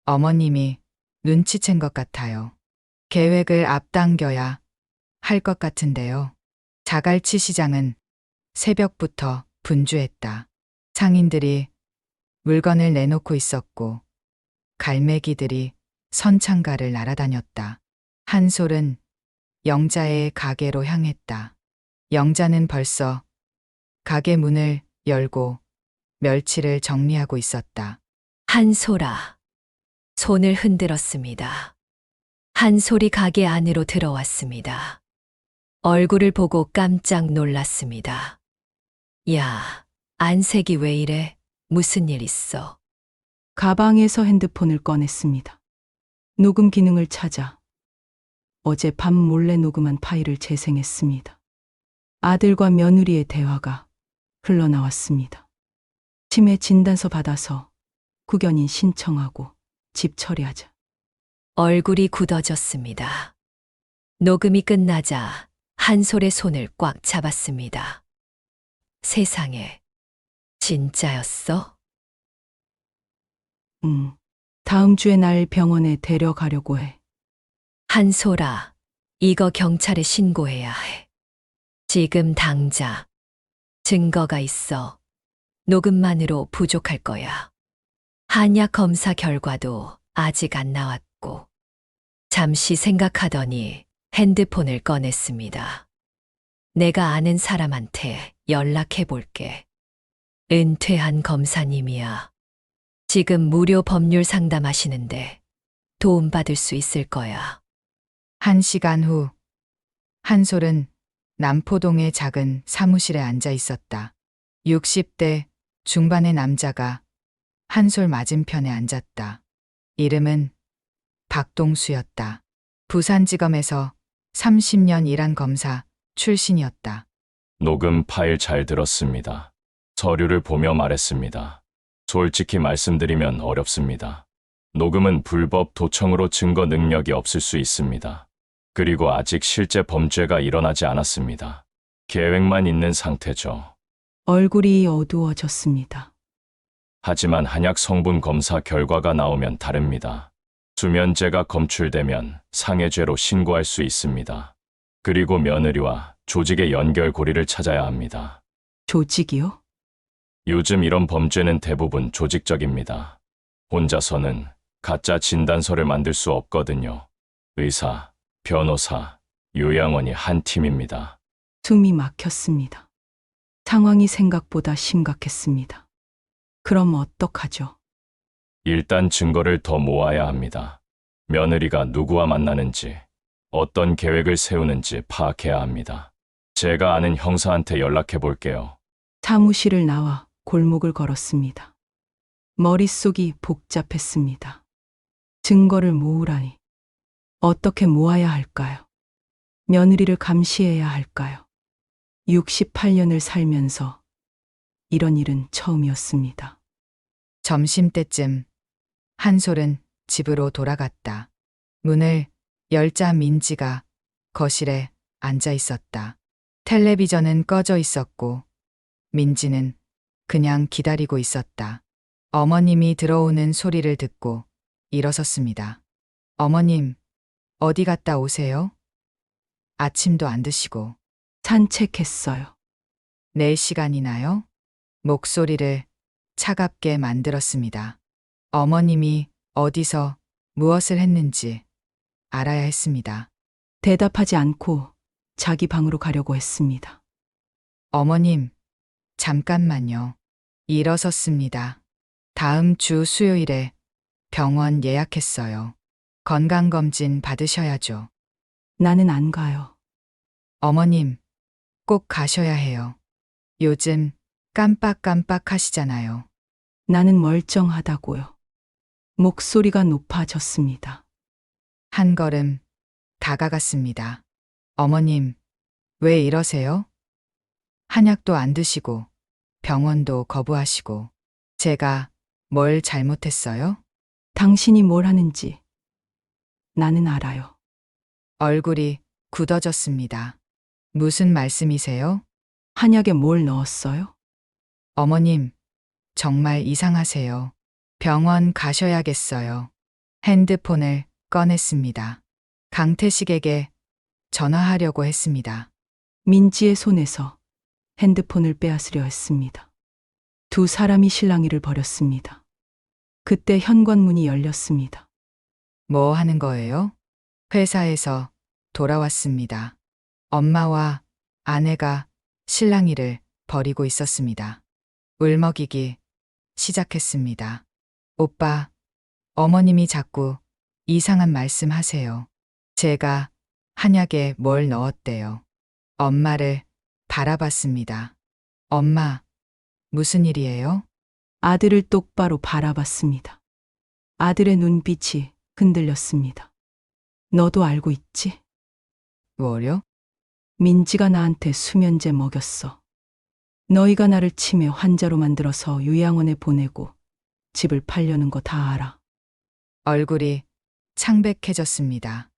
[SPEAKER 3] 어머님이 눈치챈 것 같아요. 계획을 앞당겨야 할 것 같은데요. 자갈치 시장은 새벽부터 분주했다. 상인들이 물건을 내놓고 있었고 갈매기들이 선창가를 날아다녔다. 한솔은 영자의 가게로 향했다. 영자는 벌써 가게 문을 열고 멸치를 정리하고 있었다.
[SPEAKER 6] 한솔아. 손을 흔들었습니다. 한솔이 가게 안으로 들어왔습니다. 얼굴을 보고 깜짝 놀랐습니다. 야, 안색이 왜 이래? 무슨 일 있어?
[SPEAKER 2] 가방에서 핸드폰을 꺼냈습니다. 녹음 기능을 찾아 어젯밤 몰래 녹음한 파일을 재생했습니다. 아들과 며느리의 대화가 흘러나왔습니다. 치매 진단서 받아서 구견인 신청하고 집 처리하자.
[SPEAKER 6] 얼굴이 굳어졌습니다. 녹음이 끝나자 한솔의 손을 꽉 잡았습니다. 세상에, 진짜였어?
[SPEAKER 2] 다음 주에 날 병원에 데려가려고 해.
[SPEAKER 6] 한솔아, 이거 경찰에 신고해야 해. 지금 당장. 증거가 있어. 녹음만으로 부족할 거야. 한약 검사 결과도 아직 안 나왔고. 잠시 생각하더니 핸드폰을 꺼냈습니다. 내가 아는 사람한테 연락해 볼게. 은퇴한 검사님이야. 지금 무료 법률 상담하시는데 도움받을 수 있을 거야.
[SPEAKER 3] 1시간 후, 한솔은 남포동의 작은 사무실에 앉아 있었다. 60대 중반의 남자가 한솔 맞은편에 앉았다. 이름은 박동수였다. 부산지검에서 30년 일한 검사 출신이었다.
[SPEAKER 8] 녹음 파일 잘 들었습니다. 서류를 보며 말했습니다. 솔직히 말씀드리면 어렵습니다. 녹음은 불법 도청으로 증거 능력이 없을 수 있습니다. 그리고 아직 실제 범죄가 일어나지 않았습니다. 계획만 있는 상태죠.
[SPEAKER 2] 얼굴이 어두워졌습니다.
[SPEAKER 8] 하지만 한약 성분 검사 결과가 나오면 다릅니다. 수면제가 검출되면 상해죄로 신고할 수 있습니다. 그리고 며느리와 조직의 연결고리를 찾아야 합니다.
[SPEAKER 2] 조직이요?
[SPEAKER 8] 요즘 이런 범죄는 대부분 조직적입니다. 혼자서는 가짜 진단서를 만들 수 없거든요. 의사, 변호사, 요양원이 한 팀입니다.
[SPEAKER 2] 숨이 막혔습니다. 상황이 생각보다 심각했습니다. 그럼 어떡하죠?
[SPEAKER 8] 일단 증거를 더 모아야 합니다. 며느리가 누구와 만나는지, 어떤 계획을 세우는지 파악해야 합니다. 제가 아는 형사한테 연락해 볼게요.
[SPEAKER 2] 사무실을 나와 골목을 걸었습니다. 머릿속이 복잡했습니다. 증거를 모으라니. 어떻게 모아야 할까요? 며느리를 감시해야 할까요? 68년을 살면서 이런 일은 처음이었습니다.
[SPEAKER 3] 점심때쯤 한솔은 집으로 돌아갔다. 문을 열자 민지가 거실에 앉아 있었다. 텔레비전은 꺼져 있었고 민지는 그냥 기다리고 있었다. 어머님이 들어오는 소리를 듣고 일어섰습니다. 어머님, 어디 갔다 오세요? 아침도 안 드시고.
[SPEAKER 2] 산책했어요.
[SPEAKER 3] 4시간이나요? 목소리를 차갑게 만들었습니다. 어머님이 어디서 무엇을 했는지 알아야 했습니다.
[SPEAKER 2] 대답하지 않고 자기 방으로 가려고 했습니다.
[SPEAKER 3] 어머님, 잠깐만요. 일어섰습니다. 다음 주 수요일에 병원 예약했어요. 건강검진 받으셔야죠.
[SPEAKER 2] 나는 안 가요.
[SPEAKER 3] 어머님, 꼭 가셔야 해요. 요즘 깜빡깜빡 하시잖아요.
[SPEAKER 2] 나는 멀쩡하다고요. 목소리가 높아졌습니다.
[SPEAKER 3] 한 걸음 다가갔습니다. 어머님, 왜 이러세요? 한약도 안 드시고 병원도 거부하시고 제가 뭘 잘못했어요?
[SPEAKER 2] 당신이 뭘 하는지 나는 알아요.
[SPEAKER 3] 얼굴이 굳어졌습니다. 무슨 말씀이세요?
[SPEAKER 2] 한약에 뭘 넣었어요?
[SPEAKER 3] 어머님, 정말 이상하세요. 병원 가셔야겠어요. 핸드폰을 꺼냈습니다. 강태식에게 전화하려고 했습니다.
[SPEAKER 2] 민지의 손에서 핸드폰을 빼앗으려 했습니다. 두 사람이 실랑이를 벌였습니다. 그때 현관문이 열렸습니다.
[SPEAKER 3] 뭐 하는 거예요? 회사에서 돌아왔습니다. 엄마와 아내가 실랑이를 벌이고 있었습니다. 울먹이기 시작했습니다. 오빠, 어머님이 자꾸 이상한 말씀 하세요. 제가 한약에 뭘 넣었대요. 엄마를 바라봤습니다. 엄마, 무슨 일이에요?
[SPEAKER 2] 아들을 똑바로 바라봤습니다. 아들의 눈빛이 흔들렸습니다. 너도 알고 있지?
[SPEAKER 3] 뭐요?
[SPEAKER 2] 민지가 나한테 수면제 먹였어. 너희가 나를 치매 환자로 만들어서 요양원에 보내고 집을 팔려는 거 다 알아.
[SPEAKER 3] 얼굴이 창백해졌습니다.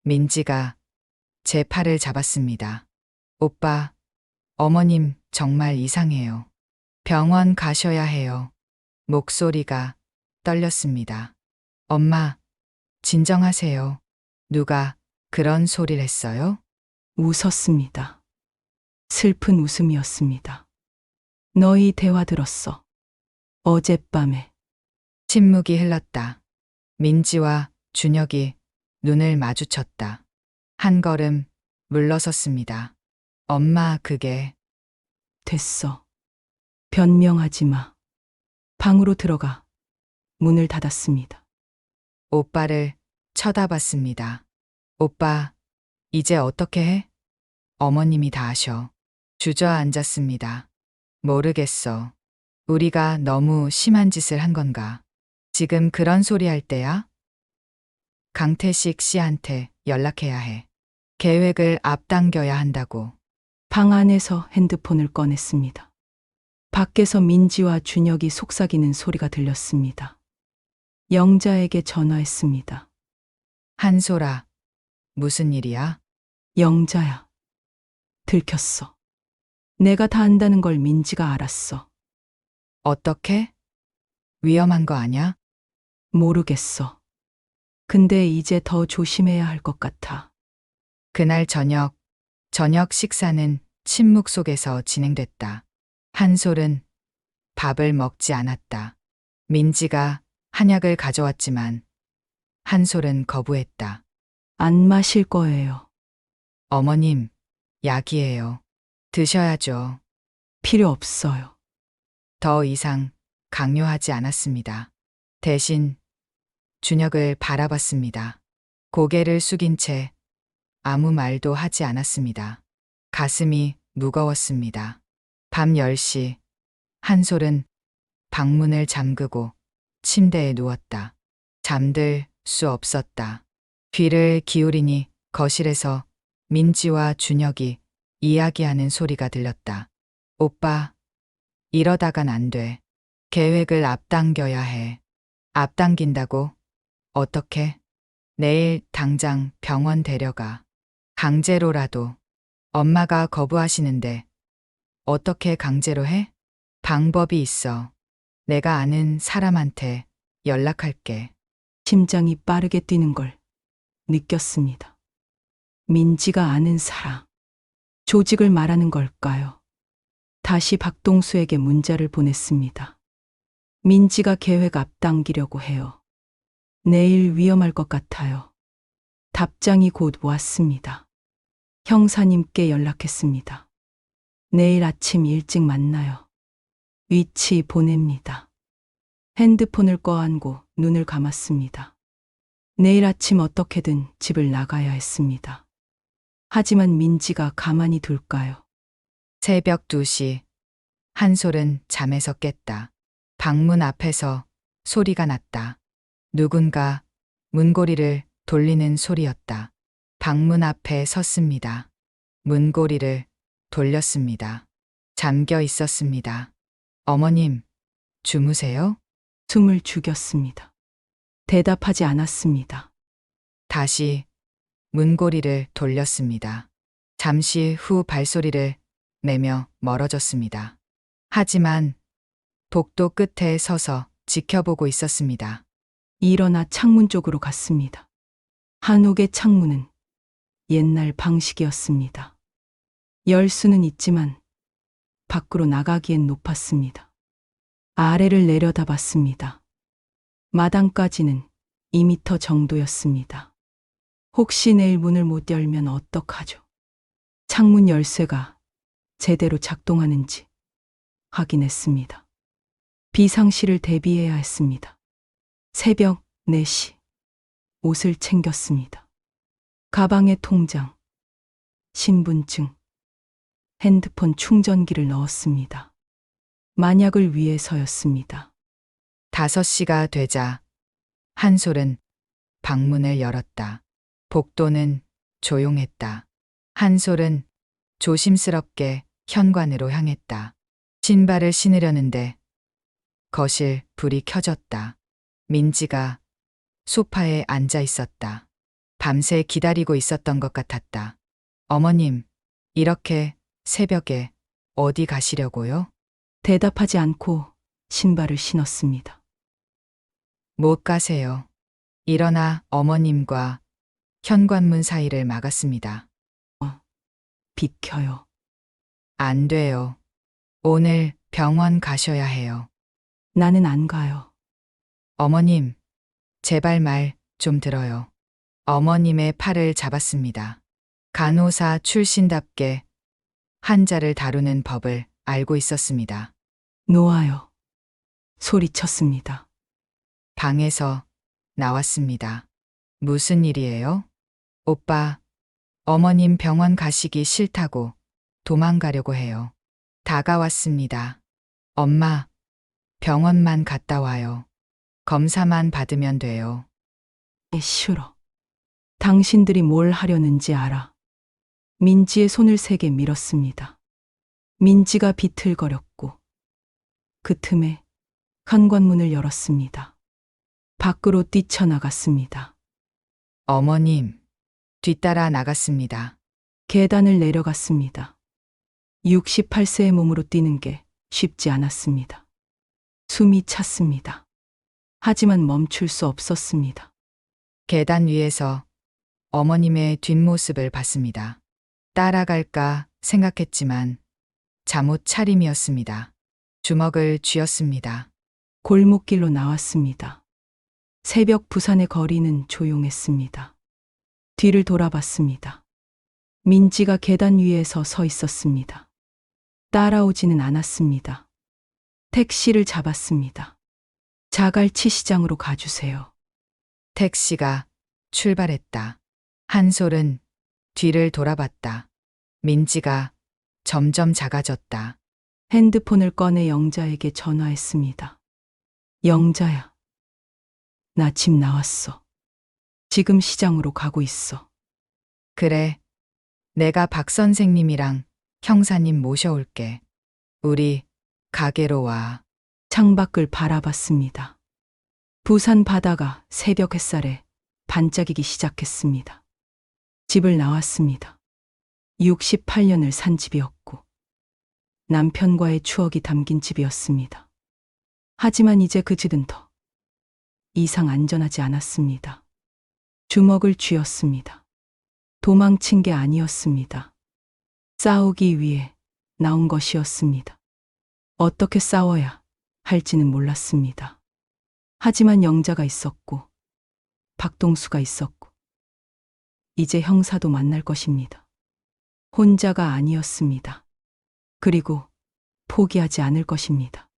[SPEAKER 3] 민지가 제 팔을 잡았습니다. 오빠, 어머님 정말 이상해요. 병원 가셔야 해요. 목소리가 떨렸습니다. 엄마, 진정하세요. 누가 그런 소리를 했어요?
[SPEAKER 2] 웃었습니다. 슬픈 웃음이었습니다. 너희 대화 들었어. 어젯밤에.
[SPEAKER 3] 침묵이 흘렀다. 민지와 준혁이 눈을 마주쳤다. 한 걸음 물러섰습니다. 엄마, 그게
[SPEAKER 2] 됐어. 변명하지 마. 방으로 들어가 문을 닫았습니다.
[SPEAKER 3] 오빠를 쳐다봤습니다. 오빠, 이제 어떻게 해? 어머님이 다 아셔. 주저앉았습니다. 모르겠어. 우리가 너무 심한 짓을 한 건가? 지금 그런 소리 할 때야? 강태식 씨한테 연락해야 해. 계획을 앞당겨야 한다고.
[SPEAKER 2] 방 안에서 핸드폰을 꺼냈습니다. 밖에서 민지와 준혁이 속삭이는 소리가 들렸습니다. 영자에게 전화했습니다.
[SPEAKER 3] 한솔아, 무슨 일이야?
[SPEAKER 2] 영자야. 들켰어. 내가 다 안다는 걸 민지가 알았어.
[SPEAKER 3] 어떻게? 위험한 거 아냐?
[SPEAKER 2] 모르겠어. 근데 이제 더 조심해야 할 것 같아.
[SPEAKER 3] 그날 저녁 식사는 침묵 속에서 진행됐다. 한솔은 밥을 먹지 않았다. 민지가 한약을 가져왔지만 한솔은 거부했다.
[SPEAKER 2] 안 마실 거예요.
[SPEAKER 3] 어머님, 약이에요. 드셔야죠.
[SPEAKER 2] 필요 없어요.
[SPEAKER 3] 더 이상 강요하지 않았습니다. 대신 준혁을 바라봤습니다. 고개를 숙인 채 아무 말도 하지 않았습니다. 가슴이 무거웠습니다. 밤 10시, 한솔은 방문을 잠그고 침대에 누웠다. 잠들 수 없었다. 귀를 기울이니 거실에서 민지와 준혁이 이야기하는 소리가 들렸다. 오빠, 이러다간 안 돼. 계획을 앞당겨야 해. 앞당긴다고? 어떻게? 내일 당장 병원 데려가. 강제로라도. 엄마가 거부하시는데 어떻게 강제로 해? 방법이 있어. 내가 아는 사람한테 연락할게.
[SPEAKER 2] 심장이 빠르게 뛰는 걸 느꼈습니다. 민지가 아는 사람. 조직을 말하는 걸까요? 다시 박동수에게 문자를 보냈습니다. 민지가 계획 앞당기려고 해요. 내일 위험할 것 같아요. 답장이 곧 왔습니다. 형사님께 연락했습니다. 내일 아침 일찍 만나요. 위치 보냅니다. 핸드폰을 꺼안고 눈을 감았습니다. 내일 아침 어떻게든 집을 나가야 했습니다. 하지만 민지가 가만히 둘까요?
[SPEAKER 3] 새벽 2시, 한솔은 잠에서 깼다. 방문 앞에서 소리가 났다. 누군가 문고리를 돌리는 소리였다. 방문 앞에 섰습니다. 문고리를 돌렸습니다. 잠겨 있었습니다. 어머님, 주무세요?
[SPEAKER 2] 숨을 죽였습니다. 대답하지 않았습니다.
[SPEAKER 3] 다시 문고리를 돌렸습니다. 잠시 후 발소리를 내며 멀어졌습니다. 하지만 복도 끝에 서서 지켜보고 있었습니다.
[SPEAKER 2] 일어나 창문 쪽으로 갔습니다. 한옥의 창문은 옛날 방식이었습니다. 열 수는 있지만 밖으로 나가기엔 높았습니다. 아래를 내려다봤습니다. 마당까지는 2미터 정도였습니다. 혹시 내일 문을 못 열면 어떡하죠? 창문 열쇠가 제대로 작동하는지 확인했습니다. 비상시를 대비해야 했습니다. 새벽 4시 옷을 챙겼습니다. 가방에 통장, 신분증, 핸드폰 충전기를 넣었습니다. 만약을 위해서였습니다.
[SPEAKER 3] 5시가 되자 한솔은 방문을 열었다. 복도는 조용했다. 한솔은 조심스럽게 현관으로 향했다. 신발을 신으려는데 거실 불이 켜졌다. 민지가 소파에 앉아 있었다. 밤새 기다리고 있었던 것 같았다. 어머님, 이렇게 새벽에 어디 가시려고요?
[SPEAKER 2] 대답하지 않고 신발을 신었습니다.
[SPEAKER 3] 못 가세요. 일어나 어머님과 현관문 사이를 막았습니다.
[SPEAKER 2] 비켜요.
[SPEAKER 3] 안 돼요. 오늘 병원 가셔야 해요.
[SPEAKER 2] 나는 안 가요.
[SPEAKER 3] 어머님, 제발 말 좀 들어요. 어머님의 팔을 잡았습니다. 간호사 출신답게 환자를 다루는 법을 알고 있었습니다.
[SPEAKER 2] 놓아요. 소리쳤습니다.
[SPEAKER 3] 방에서 나왔습니다. 무슨 일이에요? 오빠, 어머님 병원 가시기 싫다고 도망가려고 해요. 다가왔습니다. 엄마, 병원만 갔다 와요. 검사만 받으면 돼요.
[SPEAKER 2] 싫어. 당신들이 뭘 하려는지 알아. 민지의 손을 세게 밀었습니다. 민지가 비틀거렸고 그 틈에 현관문을 열었습니다. 밖으로 뛰쳐나갔습니다.
[SPEAKER 3] 어머님, 뒤따라 나갔습니다.
[SPEAKER 2] 계단을 내려갔습니다. 68세의 몸으로 뛰는 게 쉽지 않았습니다. 숨이 찼습니다. 하지만 멈출 수 없었습니다.
[SPEAKER 3] 계단 위에서 어머님의 뒷모습을 봤습니다. 따라갈까 생각했지만 잠옷 차림이었습니다. 주먹을 쥐었습니다.
[SPEAKER 2] 골목길로 나왔습니다. 새벽 부산의 거리는 조용했습니다. 뒤를 돌아봤습니다. 민지가 계단 위에서 서 있었습니다. 따라오지는 않았습니다. 택시를 잡았습니다. 자갈치 시장으로 가주세요.
[SPEAKER 3] 택시가 출발했다. 한솔은 뒤를 돌아봤다. 민지가 점점 작아졌다.
[SPEAKER 2] 핸드폰을 꺼내 영자에게 전화했습니다. 영자야. 나 집 나왔어. 지금 시장으로 가고 있어.
[SPEAKER 3] 그래, 내가 박 선생님이랑 형사님 모셔올게. 우리 가게로 와.
[SPEAKER 2] 창밖을 바라봤습니다. 부산 바다가 새벽 햇살에 반짝이기 시작했습니다. 집을 나왔습니다. 68년을 산 집이었고 남편과의 추억이 담긴 집이었습니다. 하지만 이제 그 집은 더 이상 안전하지 않았습니다. 주먹을 쥐었습니다. 도망친 게 아니었습니다. 싸우기 위해 나온 것이었습니다. 어떻게 싸워야 할지는 몰랐습니다. 하지만 영자가 있었고 박동수가 있었고 이제 형사도 만날 것입니다. 혼자가 아니었습니다. 그리고 포기하지 않을 것입니다.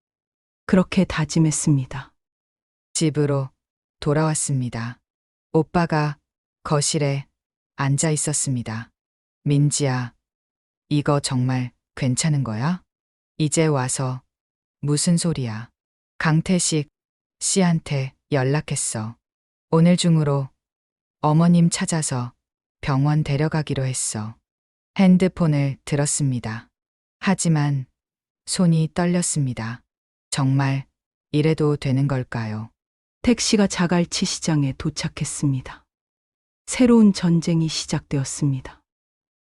[SPEAKER 2] 그렇게 다짐했습니다.
[SPEAKER 3] 집으로 돌아왔습니다. 오빠가 거실에 앉아 있었습니다. 민지야, 이거 정말 괜찮은 거야? 이제 와서 무슨 소리야? 강태식 씨한테 연락했어. 오늘 중으로 어머님 찾아서 병원 데려가기로 했어. 핸드폰을 들었습니다. 하지만 손이 떨렸습니다. 정말 이래도 되는 걸까요?
[SPEAKER 2] 택시가 자갈치 시장에 도착했습니다. 새로운 전쟁이 시작되었습니다.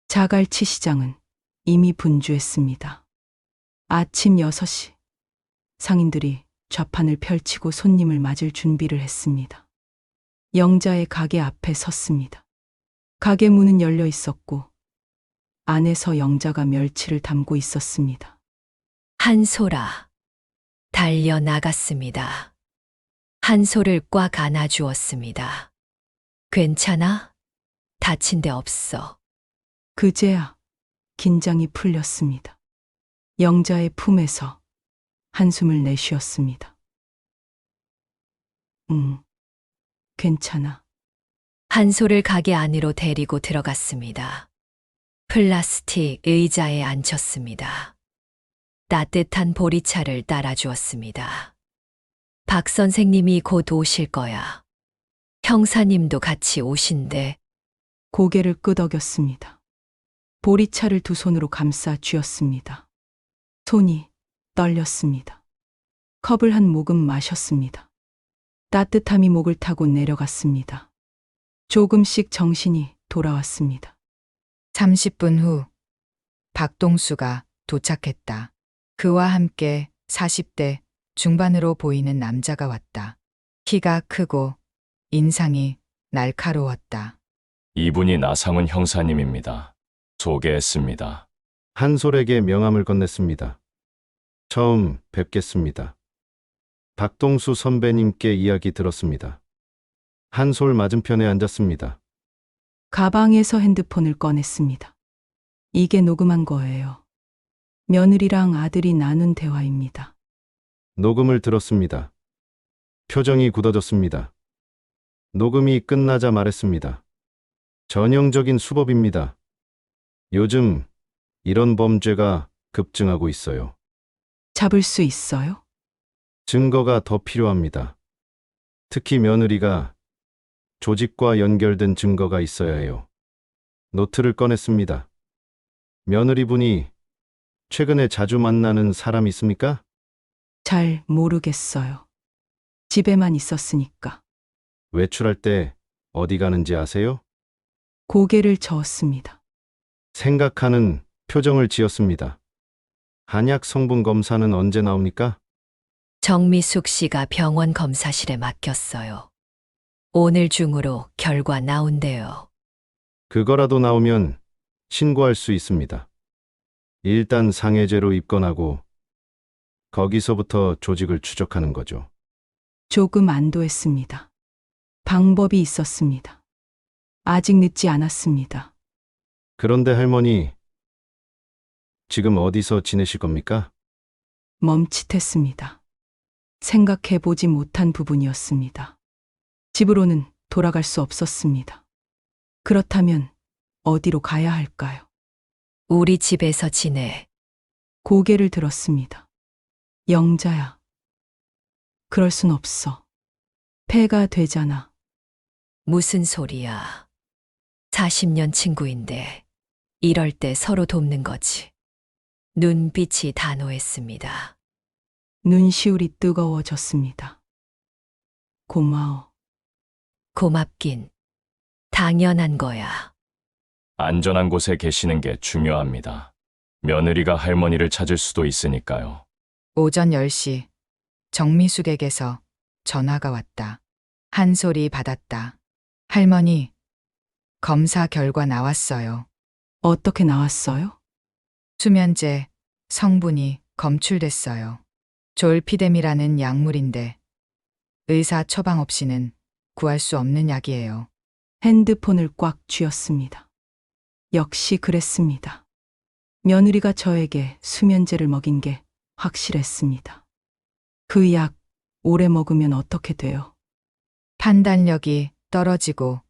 [SPEAKER 2] 자갈치 시장은 이미 분주했습니다. 아침 6시 상인들이 좌판을 펼치고 손님을 맞을 준비를 했습니다. 영자의 가게 앞에 섰습니다. 가게 문은 열려 있었고 안에서 영자가 멸치를 담고 있었습니다.
[SPEAKER 6] 한솔아, 달려 나갔습니다. 한솔을 꽉 안아주었습니다. 괜찮아? 다친 데 없어.
[SPEAKER 2] 그제야 긴장이 풀렸습니다. 영자의 품에서 한숨을 내쉬었습니다. 괜찮아.
[SPEAKER 6] 한솔을 가게 안으로 데리고 들어갔습니다. 플라스틱 의자에 앉혔습니다. 따뜻한 보리차를 따라주었습니다. 박 선생님이 곧 오실 거야. 형사님도 같이 오신대.
[SPEAKER 2] 고개를 끄덕였습니다. 보리차를 두 손으로 감싸 쥐었습니다. 손이 떨렸습니다. 컵을 한 모금 마셨습니다. 따뜻함이 목을 타고 내려갔습니다. 조금씩 정신이 돌아왔습니다.
[SPEAKER 3] 30분 후 박동수가 도착했다. 그와 함께 40대 중반으로 보이는 남자가 왔다. 키가 크고 인상이 날카로웠다.
[SPEAKER 8] 이분이 나상훈 형사님입니다. 소개했습니다.
[SPEAKER 9] 한솔에게 명함을 건넸습니다. 처음 뵙겠습니다. 박동수 선배님께 이야기 들었습니다. 한솔 맞은편에 앉았습니다.
[SPEAKER 2] 가방에서 핸드폰을 꺼냈습니다. 이게 녹음한 거예요. 며느리랑 아들이 나눈 대화입니다.
[SPEAKER 9] 녹음을 들었습니다. 표정이 굳어졌습니다. 녹음이 끝나자 말했습니다. 전형적인 수법입니다. 요즘 이런 범죄가 급증하고 있어요.
[SPEAKER 2] 잡을 수 있어요?
[SPEAKER 9] 증거가 더 필요합니다. 특히 며느리가 조직과 연결된 증거가 있어야 해요. 노트를 꺼냈습니다. 며느리분이 최근에 자주 만나는 사람 있습니까?
[SPEAKER 2] 잘 모르겠어요. 집에만 있었으니까.
[SPEAKER 9] 외출할 때 어디 가는지 아세요?
[SPEAKER 2] 고개를 저었습니다.
[SPEAKER 9] 생각하는 표정을 지었습니다. 한약 성분 검사는 언제 나옵니까?
[SPEAKER 6] 정미숙 씨가 병원 검사실에 맡겼어요. 오늘 중으로 결과 나온대요.
[SPEAKER 9] 그거라도 나오면 신고할 수 있습니다. 일단 상해죄로 입건하고 거기서부터 조직을 추적하는 거죠.
[SPEAKER 2] 조금 안도했습니다. 방법이 있었습니다. 아직 늦지 않았습니다.
[SPEAKER 9] 그런데 할머니, 지금 어디서 지내실 겁니까?
[SPEAKER 2] 멈칫했습니다. 생각해보지 못한 부분이었습니다. 집으로는 돌아갈 수 없었습니다. 그렇다면 어디로 가야 할까요?
[SPEAKER 6] 우리 집에서 지내.
[SPEAKER 2] 고개를 들었습니다. 영자야. 그럴 순 없어. 폐가 되잖아.
[SPEAKER 6] 무슨 소리야. 40년 친구인데 이럴 때 서로 돕는 거지. 눈빛이 단호했습니다.
[SPEAKER 2] 눈시울이 뜨거워졌습니다. 고마워.
[SPEAKER 6] 고맙긴. 당연한 거야.
[SPEAKER 8] 안전한 곳에 계시는 게 중요합니다. 며느리가 할머니를 찾을 수도 있으니까요.
[SPEAKER 3] 오전 10시 정미숙에게서 전화가 왔다. 한 소리 받았다. 할머니, 검사 결과 나왔어요.
[SPEAKER 2] 어떻게 나왔어요?
[SPEAKER 3] 수면제 성분이 검출됐어요. 졸피뎀이라는 약물인데 의사 처방 없이는 구할 수 없는 약이에요.
[SPEAKER 2] 핸드폰을 꽉 쥐었습니다. 역시 그랬습니다. 며느리가 저에게 수면제를 먹인 게 확실했습니다. 그 약 오래 먹으면 어떻게 돼요?
[SPEAKER 3] 판단력이 떨어지고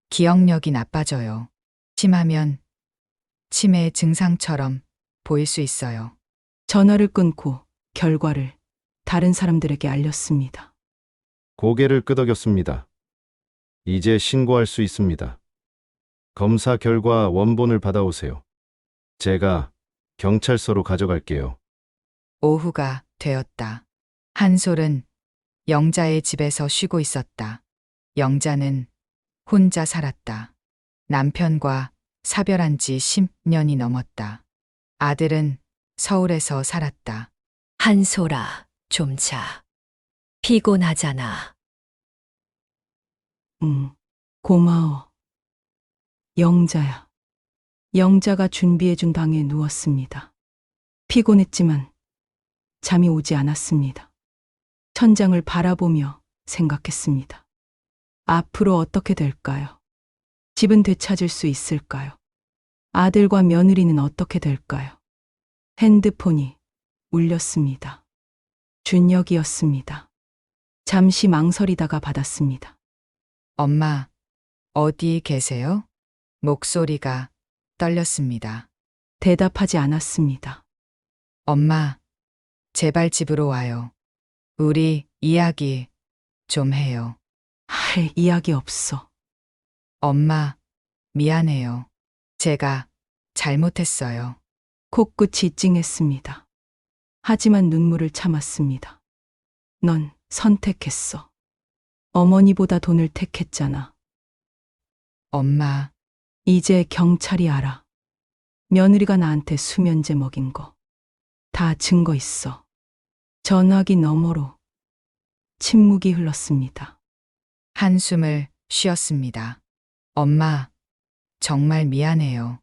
[SPEAKER 3] 기억력이 나빠져요. 심하면 치매 증상처럼 보일 수 있어요.
[SPEAKER 2] 전화를 끊고 결과를 다른 사람들에게 알렸습니다.
[SPEAKER 9] 고개를 끄덕였습니다. 이제 신고할 수 있습니다. 검사 결과 원본을 받아오세요. 제가 경찰서로 가져갈게요.
[SPEAKER 3] 오후가 되었다. 한솔은 영자의 집에서 쉬고 있었다. 영자는 혼자 살았다. 남편과 사별한 지 10년이 넘었다. 아들은 서울에서 살았다.
[SPEAKER 6] 한솔아, 좀 자. 피곤하잖아.
[SPEAKER 2] 고마워. 영자야. 영자가 준비해준 방에 누웠습니다. 피곤했지만 잠이 오지 않았습니다. 천장을 바라보며 생각했습니다. 앞으로 어떻게 될까요? 집은 되찾을 수 있을까요? 아들과 며느리는 어떻게 될까요? 핸드폰이 울렸습니다. 준혁이었습니다. 잠시 망설이다가 받았습니다.
[SPEAKER 3] 엄마, 어디 계세요? 목소리가 떨렸습니다.
[SPEAKER 2] 대답하지 않았습니다.
[SPEAKER 3] 엄마, 제발 집으로 와요. 우리 이야기 좀 해요.
[SPEAKER 2] 할 이야기 없어.
[SPEAKER 3] 엄마, 미안해요. 제가 잘못했어요.
[SPEAKER 2] 코끝이 찡했습니다. 하지만 눈물을 참았습니다. 넌 선택했어. 어머니보다 돈을 택했잖아.
[SPEAKER 3] 엄마,
[SPEAKER 2] 이제 경찰이 알아. 며느리가 나한테 수면제 먹인 거. 다 증거 있어. 전화기 너머로 침묵이 흘렀습니다.
[SPEAKER 3] 한숨을 쉬었습니다. 엄마, 정말 미안해요.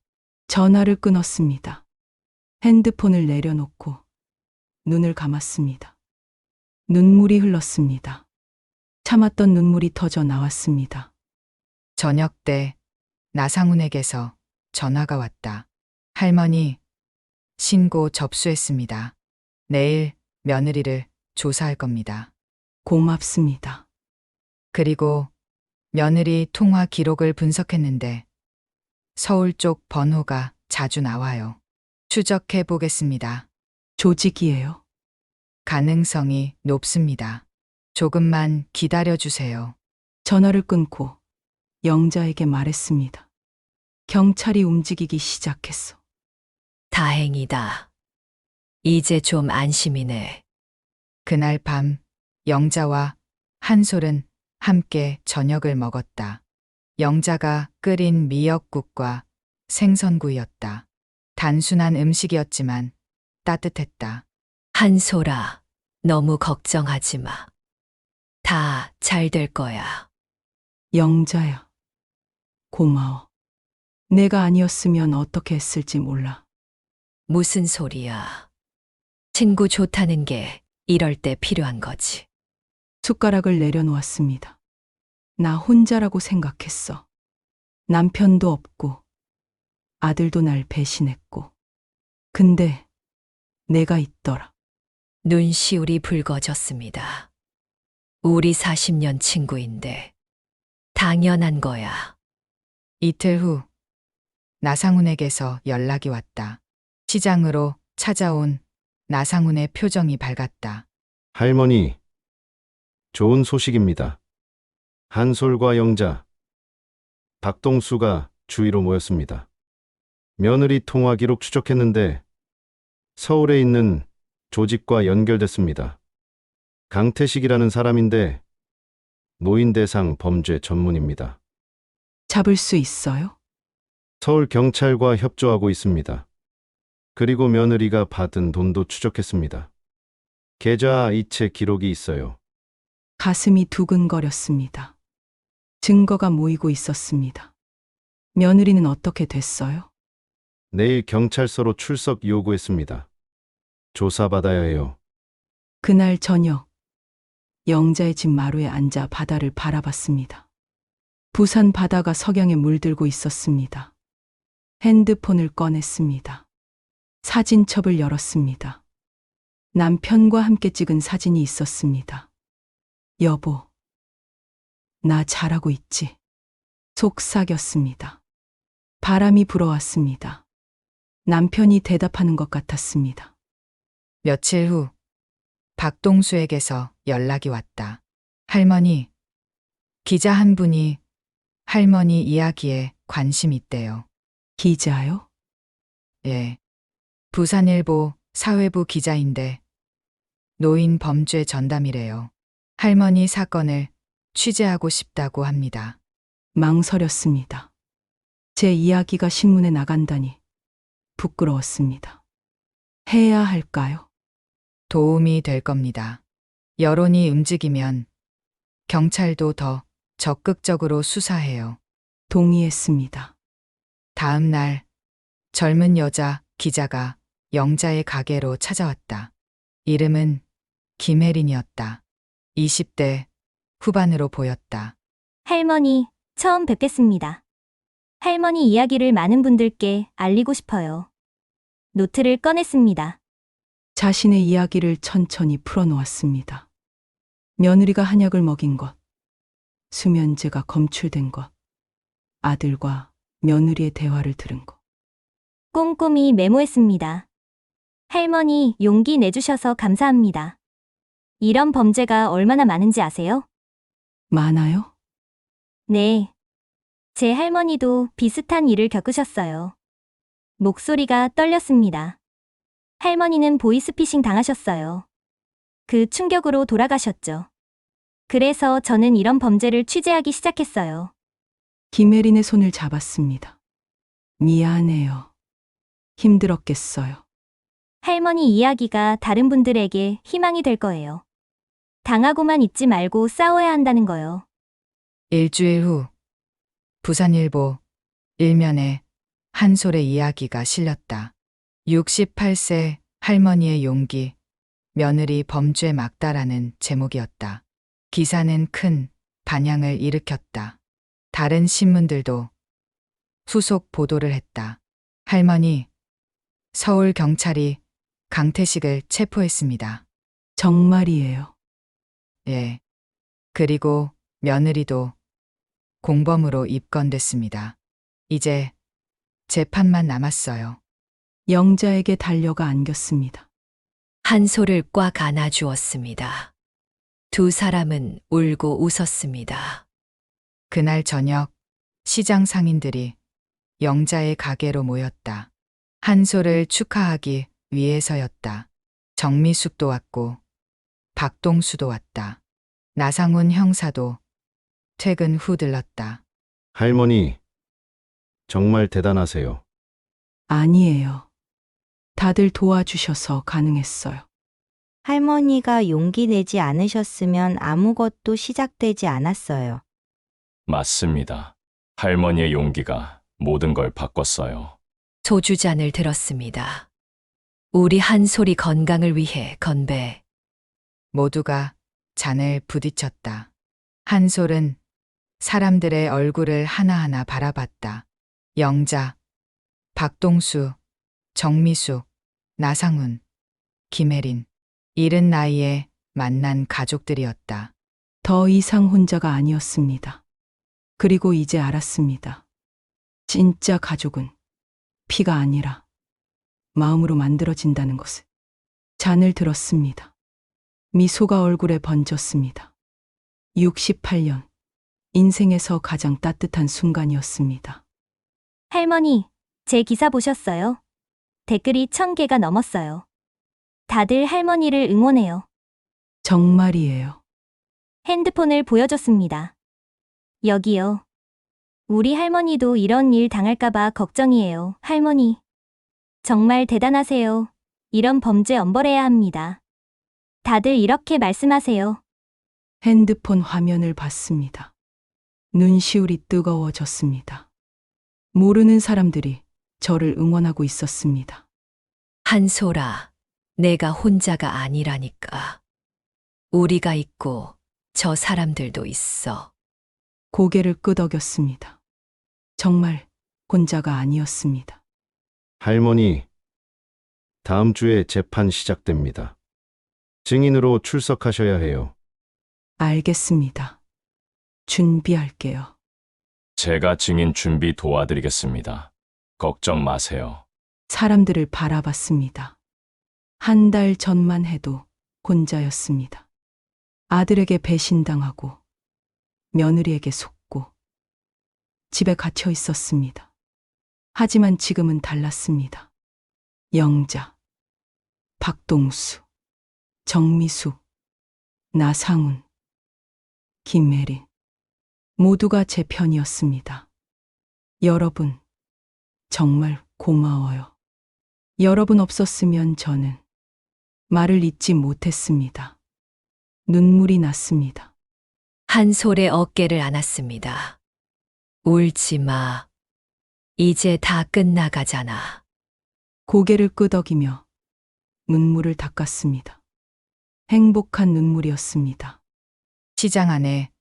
[SPEAKER 2] 전화를 끊었습니다. 핸드폰을 내려놓고 눈을 감았습니다. 눈물이 흘렀습니다. 참았던 눈물이 터져 나왔습니다.
[SPEAKER 3] 저녁 때 나상훈에게서 전화가 왔다. 할머니, 신고 접수했습니다. 내일 며느리를 조사할 겁니다.
[SPEAKER 2] 고맙습니다.
[SPEAKER 3] 그리고 며느리 통화 기록을 분석했는데 서울 쪽 번호가 자주 나와요. 추적해 보겠습니다.
[SPEAKER 2] 조직이에요.
[SPEAKER 3] 가능성이 높습니다. 조금만 기다려 주세요.
[SPEAKER 2] 전화를 끊고 영자에게 말했습니다. 경찰이 움직이기 시작했어.
[SPEAKER 6] 다행이다. 이제 좀 안심이네.
[SPEAKER 3] 그날 밤 영자와 한솔은 함께 저녁을 먹었다. 영자가 끓인 미역국과 생선구이였다. 단순한 음식이었지만 따뜻했다.
[SPEAKER 6] 한솔아, 너무 걱정하지 마. 다 잘 될 거야.
[SPEAKER 2] 영자야. 고마워. 내가 아니었으면 어떻게 했을지 몰라.
[SPEAKER 6] 무슨 소리야. 친구 좋다는 게 이럴 때 필요한 거지.
[SPEAKER 2] 숟가락을 내려놓았습니다. 나 혼자라고 생각했어. 남편도 없고, 아들도 날 배신했고. 근데 내가 있더라.
[SPEAKER 6] 눈시울이 붉어졌습니다. 우리 40년 친구인데 당연한 거야.
[SPEAKER 3] 이틀 후 나상훈에게서 연락이 왔다. 시장으로 찾아온 나상훈의 표정이 밝았다.
[SPEAKER 9] 할머니, 좋은 소식입니다. 한솔과 영자, 박동수가 주위로 모였습니다. 며느리 통화 기록 추적했는데 서울에 있는 조직과 연결됐습니다. 강태식이라는 사람인데 노인 대상 범죄 전문입니다.
[SPEAKER 2] 잡을 수 있어요?
[SPEAKER 9] 서울 경찰과 협조하고 있습니다. 그리고 며느리가 받은 돈도 추적했습니다. 계좌 이체 기록이 있어요.
[SPEAKER 2] 가슴이 두근거렸습니다. 증거가 모이고 있었습니다. 며느리는 어떻게 됐어요?
[SPEAKER 9] 내일 경찰서로 출석 요구했습니다. 조사받아야 해요.
[SPEAKER 2] 그날 저녁, 영자의 집 마루에 앉아 바다를 바라봤습니다. 부산 바다가 석양에 물들고 있었습니다. 핸드폰을 꺼냈습니다. 사진첩을 열었습니다. 남편과 함께 찍은 사진이 있었습니다. 여보, 나 잘하고 있지? 속삭였습니다. 바람이 불어왔습니다. 남편이 대답하는 것 같았습니다.
[SPEAKER 3] 며칠 후 박동수에게서 연락이 왔다. 할머니, 기자 한 분이 할머니 이야기에 관심 있대요.
[SPEAKER 2] 기자요?
[SPEAKER 3] 예. 부산일보 사회부 기자인데 노인 범죄 전담이래요. 할머니 사건을 취재하고 싶다고 합니다.
[SPEAKER 2] 망설였습니다. 제 이야기가 신문에 나간다니 부끄러웠습니다. 해야 할까요?
[SPEAKER 3] 도움이 될 겁니다. 여론이 움직이면 경찰도 더 적극적으로 수사해요.
[SPEAKER 2] 동의했습니다.
[SPEAKER 3] 다음 날 젊은 여자 기자가 영자의 가게로 찾아왔다. 이름은 김혜린이었다. 20대 후반으로 보였다.
[SPEAKER 10] 할머니, 처음 뵙겠습니다. 할머니 이야기를 많은 분들께 알리고 싶어요. 노트를 꺼냈습니다.
[SPEAKER 2] 자신의 이야기를 천천히 풀어놓았습니다. 며느리가 한약을 먹인 것, 수면제가 검출된 것, 아들과 며느리의 대화를 들은 것.
[SPEAKER 10] 꼼꼼히 메모했습니다. 할머니 용기 내주셔서 감사합니다. 이런 범죄가 얼마나 많은지 아세요?
[SPEAKER 2] 많아요?
[SPEAKER 10] 네. 제 할머니도 비슷한 일을 겪으셨어요. 목소리가 떨렸습니다. 할머니는 보이스피싱 당하셨어요. 그 충격으로 돌아가셨죠. 그래서 저는 이런 범죄를 취재하기 시작했어요.
[SPEAKER 2] 김혜린의 손을 잡았습니다. 미안해요. 힘들었겠어요.
[SPEAKER 10] 할머니 이야기가 다른 분들에게 희망이 될 거예요. 당하고만 있지 말고 싸워야 한다는 거요.
[SPEAKER 3] 일주일 후 부산일보 일면에 한솔의 이야기가 실렸다. 68세 할머니의 용기, 며느리 범죄 막다라는 제목이었다. 기사는 큰 반향을 일으켰다. 다른 신문들도 후속 보도를 했다. 할머니, 서울 경찰이 강태식을 체포했습니다.
[SPEAKER 2] 정말이에요.
[SPEAKER 3] 예. 그리고 며느리도 공범으로 입건됐습니다. 이제 재판만 남았어요.
[SPEAKER 2] 영자에게 달려가 안겼습니다.
[SPEAKER 6] 한솔을 꽉 안아주었습니다. 두 사람은 울고 웃었습니다.
[SPEAKER 3] 그날 저녁 시장 상인들이 영자의 가게로 모였다. 한솔을 축하하기 위해서였다. 정미숙도 왔고 박동수도 왔다. 나상훈 형사도 퇴근 후 들렀다.
[SPEAKER 9] 할머니, 정말 대단하세요.
[SPEAKER 2] 아니에요. 다들 도와주셔서 가능했어요.
[SPEAKER 11] 할머니가 용기 내지 않으셨으면 아무것도 시작되지 않았어요.
[SPEAKER 8] 맞습니다. 할머니의 용기가 모든 걸 바꿨어요.
[SPEAKER 6] 소주잔을 들었습니다. 우리 한솔이 건강을 위해 건배.
[SPEAKER 3] 모두가 잔을 부딪혔다. 한솔은 사람들의 얼굴을 하나하나 바라봤다. 영자, 박동수, 정미숙, 나상훈, 김혜린. 이른 나이에 만난 가족들이었다.
[SPEAKER 2] 더 이상 혼자가 아니었습니다. 그리고 이제 알았습니다. 진짜 가족은 피가 아니라 마음으로 만들어진다는 것을. 잔을 들었습니다. 미소가 얼굴에 번졌습니다. 68년, 인생에서 가장 따뜻한 순간이었습니다.
[SPEAKER 10] 할머니, 제 기사 보셨어요? 댓글이 1000개가 넘었어요. 다들 할머니를 응원해요.
[SPEAKER 2] 정말이에요.
[SPEAKER 10] 핸드폰을 보여줬습니다. 여기요. 우리 할머니도 이런 일 당할까봐 걱정이에요. 할머니. 정말 대단하세요. 이런 범죄 엄벌해야 합니다. 다들 이렇게 말씀하세요.
[SPEAKER 2] 핸드폰 화면을 봤습니다. 눈시울이 뜨거워졌습니다. 모르는 사람들이 저를 응원하고 있었습니다.
[SPEAKER 6] 한솔아, 내가 혼자가 아니라니까. 우리가 있고 저 사람들도 있어.
[SPEAKER 2] 고개를 끄덕였습니다. 정말 혼자가 아니었습니다.
[SPEAKER 9] 할머니, 다음 주에 재판 시작됩니다. 증인으로 출석하셔야 해요.
[SPEAKER 2] 알겠습니다. 준비할게요.
[SPEAKER 8] 제가 증인 준비 도와드리겠습니다. 걱정 마세요.
[SPEAKER 2] 사람들을 바라봤습니다. 한 달 전만 해도 혼자였습니다. 아들에게 배신당하고 며느리에게 속고 집에 갇혀 있었습니다. 하지만 지금은 달랐습니다. 영자, 박동수, 정미숙, 나상훈, 김혜린 모두가 제 편이었습니다. 여러분, 정말 고마워요. 여러분 없었으면 저는 말을 잇지 못했습니다. 눈물이 났습니다.
[SPEAKER 6] 한솔의 어깨를 안았습니다. 울지 마. 이제 다 끝나가잖아.
[SPEAKER 2] 고개를 끄덕이며 눈물을 닦았습니다. 행복한 눈물이었습니다.
[SPEAKER 3] 시장 안에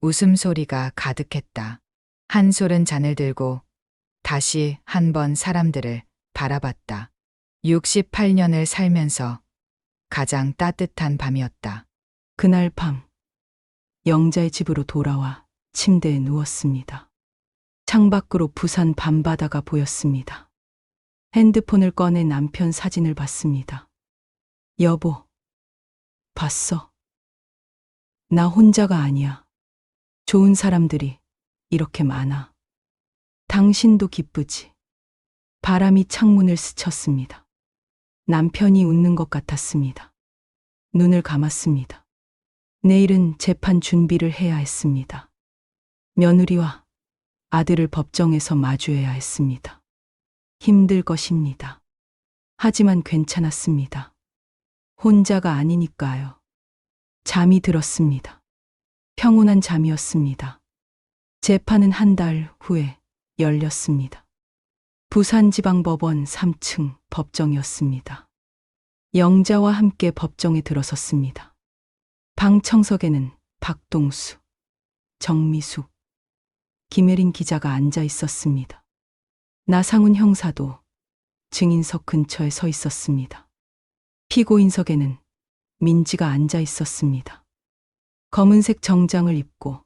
[SPEAKER 3] 웃음소리가 가득했다. 한솔은 잔을 들고 다시 한 번 사람들을 바라봤다. 68년을 살면서 가장 따뜻한 밤이었다.
[SPEAKER 2] 그날 밤, 영자의 집으로 돌아와 침대에 누웠습니다. 창밖으로 부산 밤바다가 보였습니다. 핸드폰을 꺼내 남편 사진을 봤습니다. 여보, 봤어? 나 혼자가 아니야. 좋은 사람들이 이렇게 많아. 당신도 기쁘지? 바람이 창문을 스쳤습니다. 남편이 웃는 것 같았습니다. 눈을 감았습니다. 내일은 재판 준비를 해야 했습니다. 며느리와 아들을 법정에서 마주해야 했습니다. 힘들 것입니다. 하지만 괜찮았습니다. 혼자가 아니니까요. 잠이 들었습니다. 평온한 잠이었습니다. 재판은 한 달 후에 열렸습니다. 부산지방법원 3층 법정이었습니다. 영자와 함께 법정에 들어섰습니다. 방청석에는 박동수, 정미숙, 김혜린 기자가 앉아 있었습니다. 나상훈 형사도 증인석 근처에 서 있었습니다. 피고인석에는 민지가 앉아 있었습니다. 검은색 정장을 입고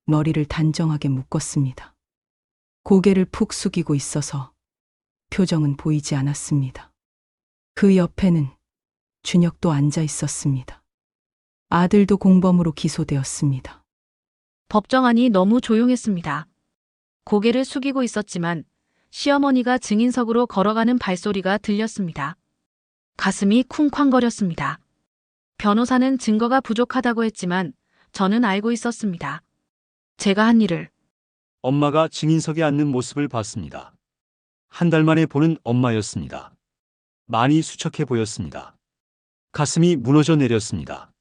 [SPEAKER 2] 머리를 단정하게 묶었습니다. 고개를 푹 숙이고 있어서 표정은 보이지 않았습니다. 그 옆에는 준혁도 앉아 있었습니다. 아들도 공범으로 기소되었습니다.
[SPEAKER 4] 법정 안이 너무 조용했습니다. 고개를 숙이고 있었지만 시어머니가 증인석으로 걸어가는 발소리가 들렸습니다. 가슴이 쿵쾅거렸습니다. 변호사는 증거가 부족하다고 했지만 저는 알고 있었습니다. 제가 한 일을.
[SPEAKER 5] 엄마가 증인석에 앉는 모습을 봤습니다. 한 달 만에 보는 엄마였습니다. 많이 수척해 보였습니다. 가슴이 무너져 내렸습니다.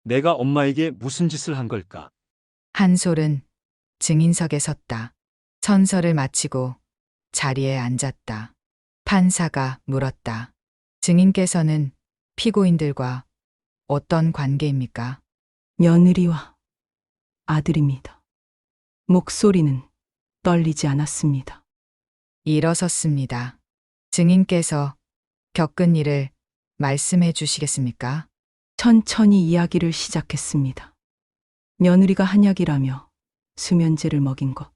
[SPEAKER 5] 내가 엄마에게 무슨 짓을 한 걸까?
[SPEAKER 3] 한솔은 증인석에 섰다. 선서를 마치고 자리에 앉았다. 판사가 물었다. 증인께서는 피고인들과 어떤 관계입니까?
[SPEAKER 2] 며느리와 아들입니다. 목소리는 떨리지 않았습니다.
[SPEAKER 3] 일어섰습니다. 증인께서 겪은 일을 말씀해 주시겠습니까?
[SPEAKER 2] 천천히 이야기를 시작했습니다. 며느리가 한약이라며 수면제를 먹인 것.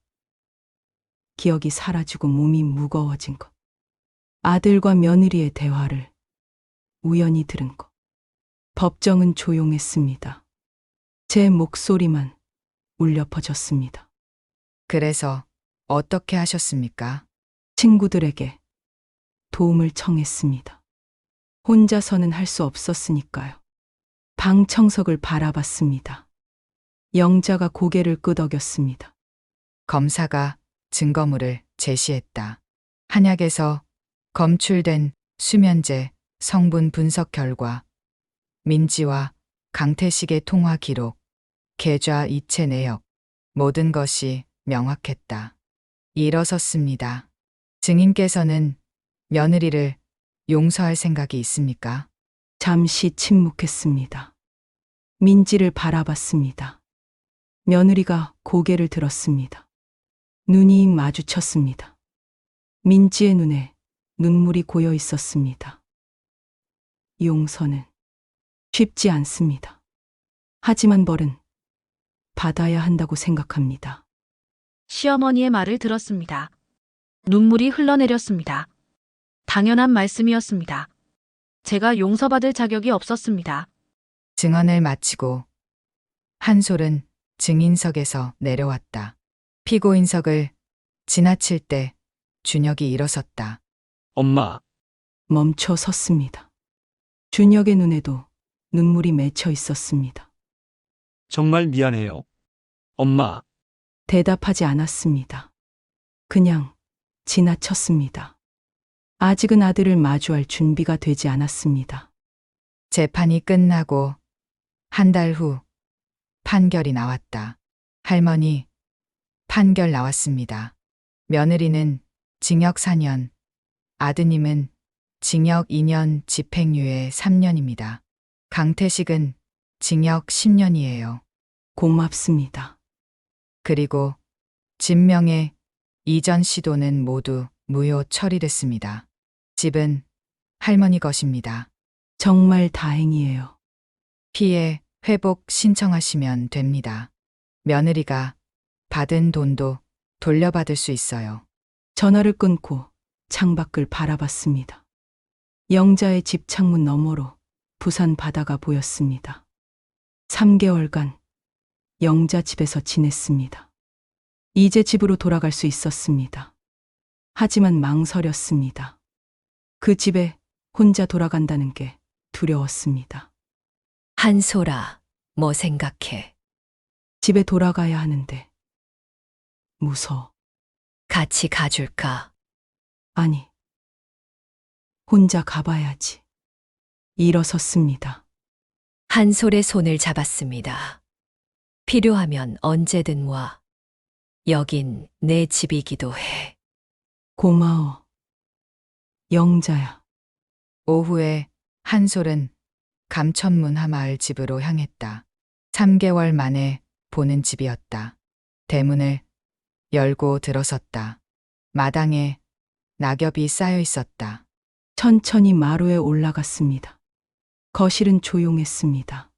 [SPEAKER 2] 기억이 사라지고 몸이 무거워진 것. 아들과 며느리의 대화를 우연히 들은 것. 법정은 조용했습니다. 제 목소리만 울려 퍼졌습니다.
[SPEAKER 3] 그래서 어떻게 하셨습니까?
[SPEAKER 2] 친구들에게 도움을 청했습니다. 혼자서는 할 수 없었으니까요. 방 청석을 바라봤습니다. 영자가 고개를 끄덕였습니다.
[SPEAKER 3] 검사가 증거물을 제시했다. 한약에서 검출된 수면제 성분 분석 결과, 민지와 강태식의 통화 기록, 계좌 이체 내역, 모든 것이 명확했다. 일어섰습니다. 증인께서는 며느리를 용서할 생각이 있습니까?
[SPEAKER 2] 잠시 침묵했습니다. 민지를 바라봤습니다. 며느리가 고개를 들었습니다. 눈이 마주쳤습니다. 민지의 눈에 눈물이 고여 있었습니다. 용서는 쉽지 않습니다. 하지만 벌은 받아야 한다고 생각합니다.
[SPEAKER 4] 시어머니의 말을 들었습니다. 눈물이 흘러내렸습니다. 당연한 말씀이었습니다. 제가 용서받을 자격이 없었습니다.
[SPEAKER 3] 증언을 마치고 한솔은 증인석에서 내려왔다. 피고인석을 지나칠 때 준혁이 일어섰다.
[SPEAKER 5] 엄마,
[SPEAKER 2] 멈춰 섰습니다. 준혁의 눈에도 눈물이 맺혀 있었습니다.
[SPEAKER 5] 정말 미안해요. 엄마,
[SPEAKER 2] 대답하지 않았습니다. 그냥 지나쳤습니다. 아직은 아들을 마주할 준비가 되지 않았습니다.
[SPEAKER 3] 재판이 끝나고 한 달 후 판결이 나왔다. 할머니, 판결 나왔습니다. 며느리는 징역 4년, 아드님은 징역 2년 집행유예 3년입니다. 강태식은 징역 10년이에요.
[SPEAKER 2] 고맙습니다.
[SPEAKER 3] 그리고 진명의 이전 시도는 모두 무효 처리됐습니다. 집은 할머니 것입니다.
[SPEAKER 2] 정말 다행이에요.
[SPEAKER 3] 피해 회복 신청하시면 됩니다. 며느리가 받은 돈도 돌려받을 수 있어요.
[SPEAKER 2] 전화를 끊고 창밖을 바라봤습니다. 영자의 집 창문 너머로 부산 바다가 보였습니다. 3개월간 영자 집에서 지냈습니다. 이제 집으로 돌아갈 수 있었습니다. 하지만 망설였습니다. 그 집에 혼자 돌아간다는 게 두려웠습니다.
[SPEAKER 6] 한솔아, 뭐 생각해?
[SPEAKER 2] 집에 돌아가야 하는데 무서워.
[SPEAKER 6] 같이 가줄까?
[SPEAKER 2] 아니, 혼자 가봐야지. 일어섰습니다.
[SPEAKER 6] 한솔의 손을 잡았습니다. 필요하면 언제든 와. 여긴 내 집이기도 해.
[SPEAKER 2] 고마워. 영자야.
[SPEAKER 3] 오후에 한솔은 감천문 하마을 집으로 향했다. 3개월 만에 보는 집이었다. 대문을 열고 들어섰다. 마당에 낙엽이 쌓여 있었다.
[SPEAKER 2] 천천히 마루에 올라갔습니다. 거실은 조용했습니다.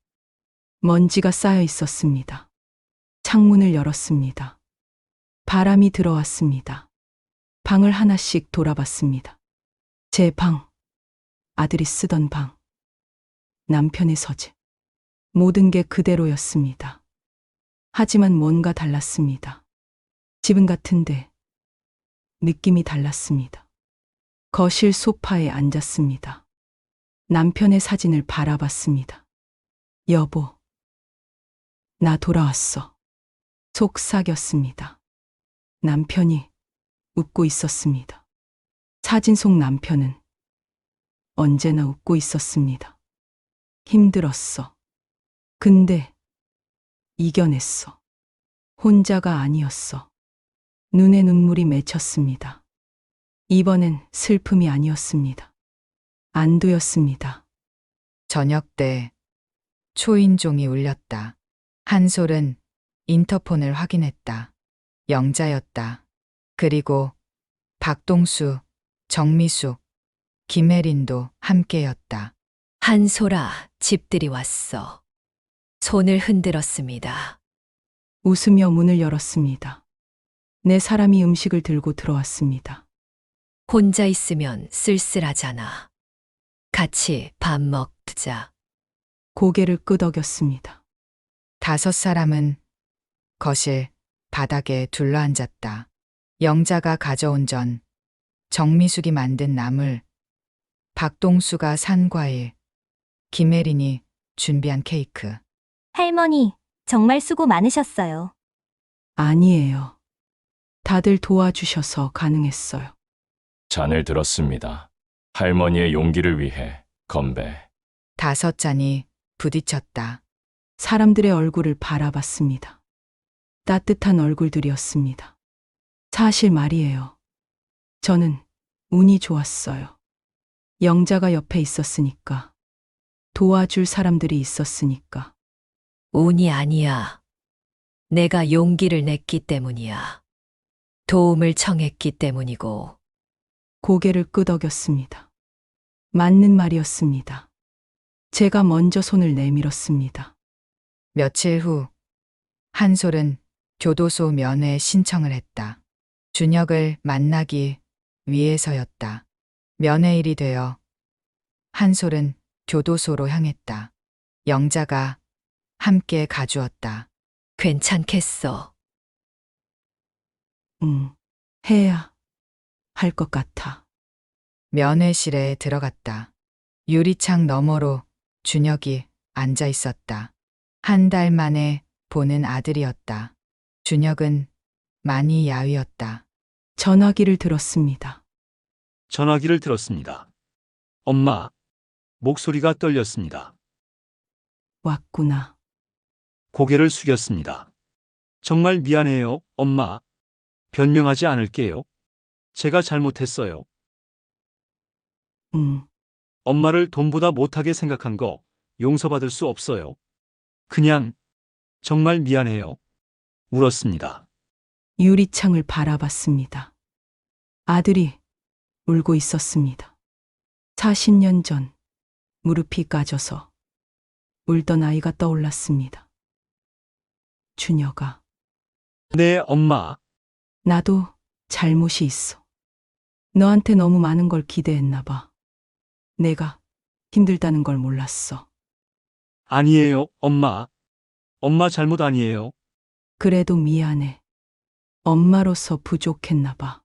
[SPEAKER 2] 먼지가 쌓여 있었습니다. 창문을 열었습니다. 바람이 들어왔습니다. 방을 하나씩 돌아봤습니다. 제 방, 아들이 쓰던 방, 남편의 서재. 모든 게 그대로였습니다. 하지만 뭔가 달랐습니다. 집은 같은데 느낌이 달랐습니다. 거실 소파에 앉았습니다. 남편의 사진을 바라봤습니다. 여보, 나 돌아왔어. 속삭였습니다. 남편이 웃고 있었습니다. 사진 속 남편은 언제나 웃고 있었습니다. 힘들었어. 근데 이겨냈어. 혼자가 아니었어. 눈에 눈물이 맺혔습니다. 이번엔 슬픔이 아니었습니다. 안도였습니다.
[SPEAKER 3] 저녁 때 초인종이 울렸다. 한솔은 인터폰을 확인했다. 영자였다. 그리고 박동수, 정미숙, 김혜린도 함께였다.
[SPEAKER 6] 한솔아, 집들이 왔어. 손을 흔들었습니다.
[SPEAKER 2] 웃으며 문을 열었습니다. 네 사람이 음식을 들고 들어왔습니다.
[SPEAKER 6] 혼자 있으면 쓸쓸하잖아. 같이 밥 먹자.
[SPEAKER 2] 고개를 끄덕였습니다.
[SPEAKER 3] 5사람은 거실 바닥에 둘러앉았다. 영자가 가져온 전, 정미숙이 만든 나물, 박동수가 산 과일, 김혜린이 준비한 케이크.
[SPEAKER 10] 할머니, 정말 수고 많으셨어요.
[SPEAKER 2] 아니에요. 다들 도와주셔서 가능했어요.
[SPEAKER 8] 잔을 들었습니다. 할머니의 용기를 위해 건배.
[SPEAKER 3] 5잔이 부딪혔다.
[SPEAKER 2] 사람들의 얼굴을 바라봤습니다. 따뜻한 얼굴들이었습니다. 사실 말이에요. 저는 운이 좋았어요. 영자가 옆에 있었으니까. 도와줄 사람들이 있었으니까.
[SPEAKER 6] 운이 아니야. 내가 용기를 냈기 때문이야. 도움을 청했기 때문이고.
[SPEAKER 2] 고개를 끄덕였습니다. 맞는 말이었습니다. 제가 먼저 손을 내밀었습니다.
[SPEAKER 3] 며칠 후 한솔은 교도소 면회 신청을 했다. 준혁을 만나기 위해서였다. 면회일이 되어 한솔은 교도소로 향했다. 영자가 함께 가주었다.
[SPEAKER 6] 괜찮겠어.
[SPEAKER 2] 해야 할 것 같아.
[SPEAKER 3] 면회실에 들어갔다. 유리창 너머로 준혁이 앉아 있었다. 1달 만에 보는 아들이었다. 준혁은 많이 야위었다.
[SPEAKER 2] 전화기를 들었습니다.
[SPEAKER 5] 전화기를 들었습니다. 엄마, 목소리가 떨렸습니다.
[SPEAKER 2] 왔구나.
[SPEAKER 5] 고개를 숙였습니다. 정말 미안해요, 엄마. 변명하지 않을게요. 제가 잘못했어요. 엄마를 돈보다 못하게 생각한 거 용서받을 수 없어요. 그냥 정말 미안해요. 울었습니다.
[SPEAKER 2] 유리창을 바라봤습니다. 아들이 울고 있었습니다. 40년 전 무릎이 까져서 울던 아이가 떠올랐습니다. 준혁아,
[SPEAKER 5] 네, 엄마.
[SPEAKER 2] 나도 잘못이 있어. 너한테 너무 많은 걸 기대했나 봐. 내가 힘들다는 걸 몰랐어.
[SPEAKER 5] 아니에요, 엄마. 엄마 잘못 아니에요.
[SPEAKER 2] 그래도 미안해. 엄마로서 부족했나 봐.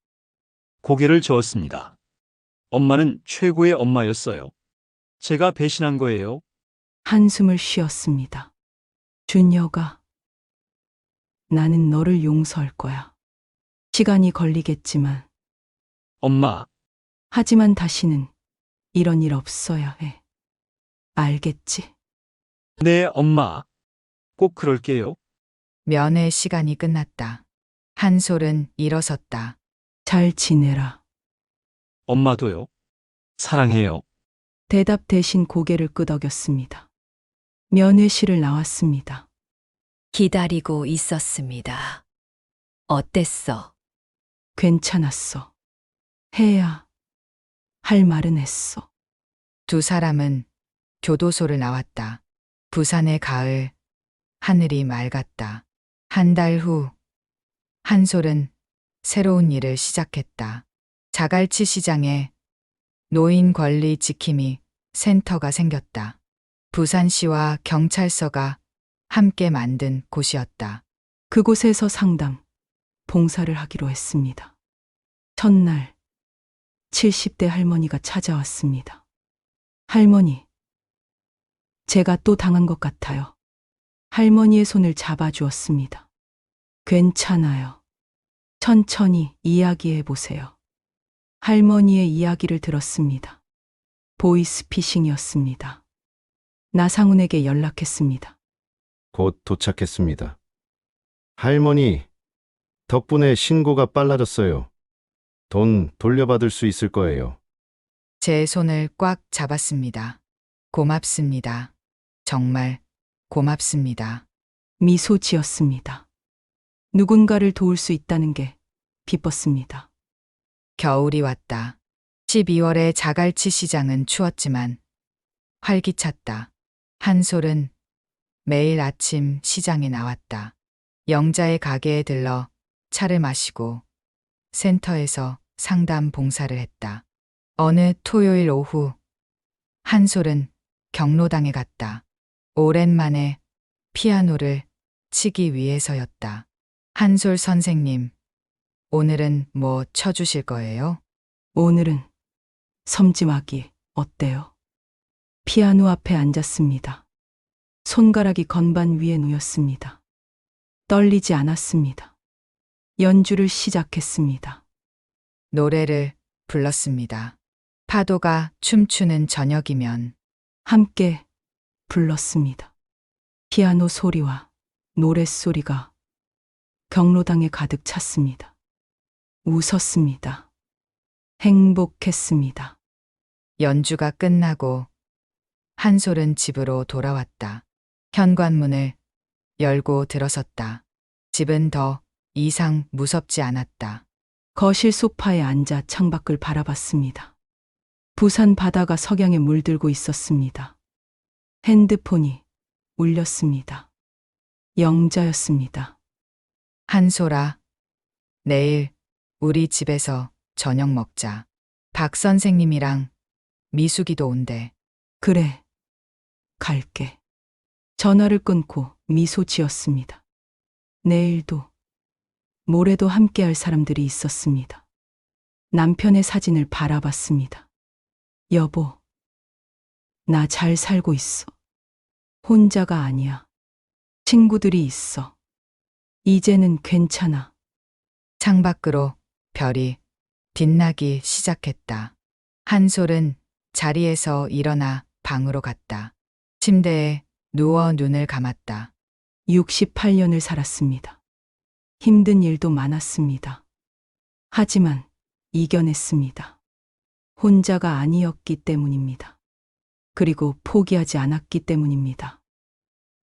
[SPEAKER 5] 고개를 저었습니다. 엄마는 최고의 엄마였어요. 제가 배신한 거예요.
[SPEAKER 2] 한숨을 쉬었습니다. 준혁아, 나는 너를 용서할 거야. 시간이 걸리겠지만.
[SPEAKER 5] 엄마,
[SPEAKER 2] 하지만 다시는 이런 일 없어야 해. 알겠지?
[SPEAKER 5] 네, 엄마. 꼭 그럴게요.
[SPEAKER 3] 면회 시간이 끝났다. 한솔은 일어섰다.
[SPEAKER 2] 잘 지내라.
[SPEAKER 5] 엄마도요. 사랑해요.
[SPEAKER 2] 대답 대신 고개를 끄덕였습니다. 면회실을 나왔습니다.
[SPEAKER 6] 기다리고 있었습니다. 어땠어?
[SPEAKER 2] 괜찮았어. 해야 할 말은 했어.
[SPEAKER 3] 두 사람은 교도소를 나왔다. 부산의 가을, 하늘이 맑았다. 한 달 후, 한솔은 새로운 일을 시작했다. 자갈치 시장에 노인 권리 지킴이 센터가 생겼다. 부산시와 경찰서가 함께 만든 곳이었다.
[SPEAKER 2] 그곳에서 상담, 봉사를 하기로 했습니다. 첫날, 70대 할머니가 찾아왔습니다. 할머니, 제가 또 당한 것 같아요. 할머니의 손을 잡아주었습니다. 괜찮아요. 천천히 이야기해 보세요. 할머니의 이야기를 들었습니다. 보이스피싱이었습니다. 나상훈에게 연락했습니다.
[SPEAKER 9] 곧 도착했습니다. 할머니, 덕분에 신고가 빨라졌어요. 돈 돌려받을 수 있을 거예요.
[SPEAKER 3] 제 손을 꽉 잡았습니다. 고맙습니다. 정말 고맙습니다.
[SPEAKER 2] 미소 지었습니다. 누군가를 도울 수 있다는 게 기뻤습니다.
[SPEAKER 3] 겨울이 왔다. 12월의 자갈치 시장은 추웠지만 활기찼다. 한솔은 매일 아침 시장에 나왔다. 영자의 가게에 들러 차를 마시고 센터에서 상담 봉사를 했다. 어느 토요일 오후 한솔은 경로당에 갔다. 오랜만에 피아노를 치기 위해서였다. 한솔 선생님, 오늘은 뭐 쳐주실 거예요?
[SPEAKER 2] 오늘은 섬지마기 어때요? 피아노 앞에 앉았습니다. 손가락이 건반 위에 놓였습니다. 떨리지 않았습니다. 연주를 시작했습니다.
[SPEAKER 3] 노래를 불렀습니다. 파도가 춤추는 저녁이면
[SPEAKER 2] 함께 불렀습니다. 피아노 소리와 노랫소리가 경로당에 가득 찼습니다. 웃었습니다. 행복했습니다.
[SPEAKER 3] 연주가 끝나고 한솔은 집으로 돌아왔다. 현관문을 열고 들어섰다. 집은 더 이상 무섭지 않았다.
[SPEAKER 2] 거실 소파에 앉아 창밖을 바라봤습니다. 부산 바다가 석양에 물들고 있었습니다. 핸드폰이 울렸습니다. 영자였습니다.
[SPEAKER 3] 한솔아, 내일 우리 집에서 저녁 먹자. 박 선생님이랑 미숙이도 온대.
[SPEAKER 2] 그래, 갈게. 전화를 끊고 미소 지었습니다. 내일도, 모레도 함께할 사람들이 있었습니다. 남편의 사진을 바라봤습니다. 여보, 나 잘 살고 있어. 혼자가 아니야. 친구들이 있어. 이제는 괜찮아.
[SPEAKER 3] 창밖으로 별이 빛나기 시작했다. 한솔은 자리에서 일어나 방으로 갔다. 침대에 누워 눈을 감았다.
[SPEAKER 2] 68년을 살았습니다. 힘든 일도 많았습니다. 하지만 이겨냈습니다. 혼자가 아니었기 때문입니다. 그리고 포기하지 않았기 때문입니다.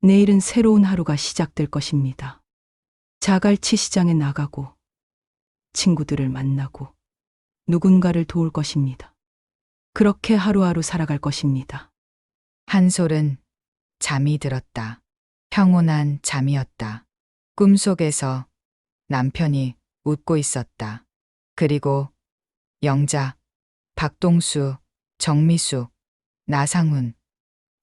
[SPEAKER 2] 내일은 새로운 하루가 시작될 것입니다. 자갈치 시장에 나가고 친구들을 만나고 누군가를 도울 것입니다. 그렇게 하루하루 살아갈 것입니다.
[SPEAKER 3] 한솔은 잠이 들었다. 평온한 잠이었다. 꿈속에서 남편이 웃고 있었다. 그리고 영자, 박동수, 정미숙, 나상훈,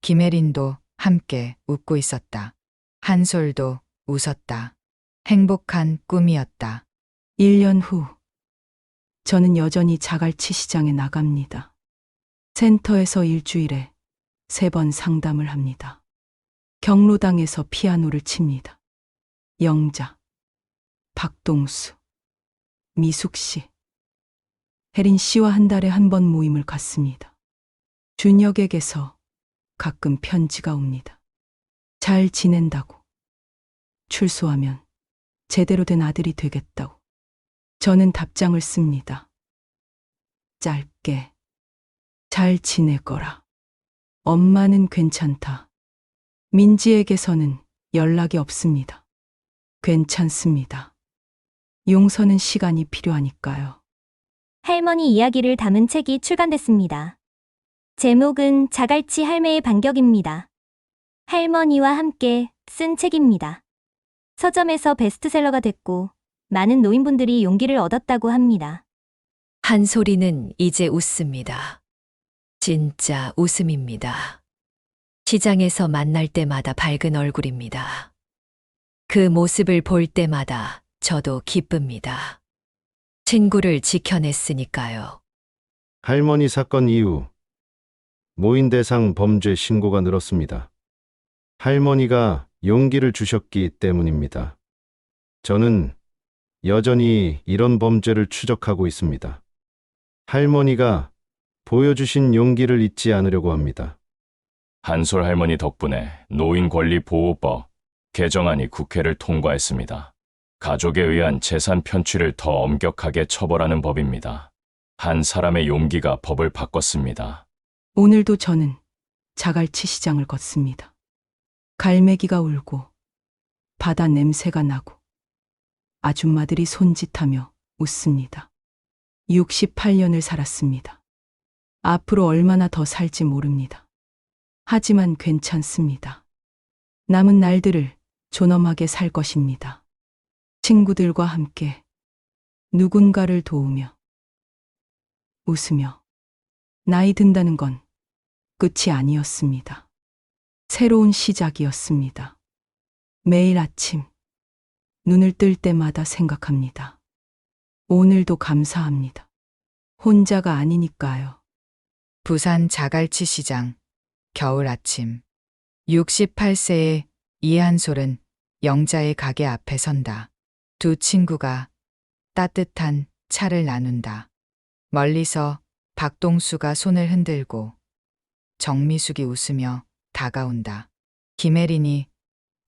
[SPEAKER 3] 김혜린도 함께 웃고 있었다. 한솔도 웃었다. 행복한 꿈이었다.
[SPEAKER 2] 1년 후, 저는 여전히 자갈치 시장에 나갑니다. 센터에서 일주일에 3번 상담을 합니다. 경로당에서 피아노를 칩니다. 영자, 박동수, 미숙 씨, 혜린 씨와 한 달에 한 번 모임을 갖습니다. 준혁에게서 가끔 편지가 옵니다. 잘 지낸다고. 출소하면 제대로 된 아들이 되겠다고. 저는 답장을 씁니다. 짧게. 잘 지내거라. 엄마는 괜찮다. 민지에게서는 연락이 없습니다. 괜찮습니다. 용서는 시간이 필요하니까요.
[SPEAKER 10] 할머니 이야기를 담은 책이 출간됐습니다. 제목은 자갈치 할매의 반격입니다. 할머니와 함께 쓴 책입니다. 서점에서 베스트셀러가 됐고 많은 노인분들이 용기를 얻었다고 합니다.
[SPEAKER 6] 한소리는 이제 웃습니다. 진짜 웃음입니다. 시장에서 만날 때마다 밝은 얼굴입니다. 그 모습을 볼 때마다 저도 기쁩니다. 친구를 지켜냈으니까요.
[SPEAKER 9] 할머니 사건 이후 모인 대상 범죄 신고가 늘었습니다. 할머니가 용기를 주셨기 때문입니다. 저는 여전히 이런 범죄를 추적하고 있습니다. 할머니가 보여주신 용기를 잊지 않으려고 합니다.
[SPEAKER 8] 한솔 할머니 덕분에 노인권리보호법 개정안이 국회를 통과했습니다. 가족에 의한 재산 편취를 더 엄격하게 처벌하는 법입니다. 한 사람의 용기가 법을 바꿨습니다.
[SPEAKER 2] 오늘도 저는 자갈치 시장을 걷습니다. 갈매기가 울고 바다 냄새가 나고 아줌마들이 손짓하며 웃습니다. 68년을 살았습니다. 앞으로 얼마나 더 살지 모릅니다. 하지만 괜찮습니다. 남은 날들을 존엄하게 살 것입니다. 친구들과 함께 누군가를 도우며 웃으며 나이 든다는 건 끝이 아니었습니다. 새로운 시작이었습니다. 매일 아침 눈을 뜰 때마다 생각합니다. 오늘도 감사합니다. 혼자가 아니니까요.
[SPEAKER 3] 부산 자갈치 시장 겨울 아침 68세의 이한솔은 영자의 가게 앞에 선다. 두 친구가 따뜻한 차를 나눈다. 멀리서 박동수가 손을 흔들고 정미숙이 웃으며 다가온다. 김혜린이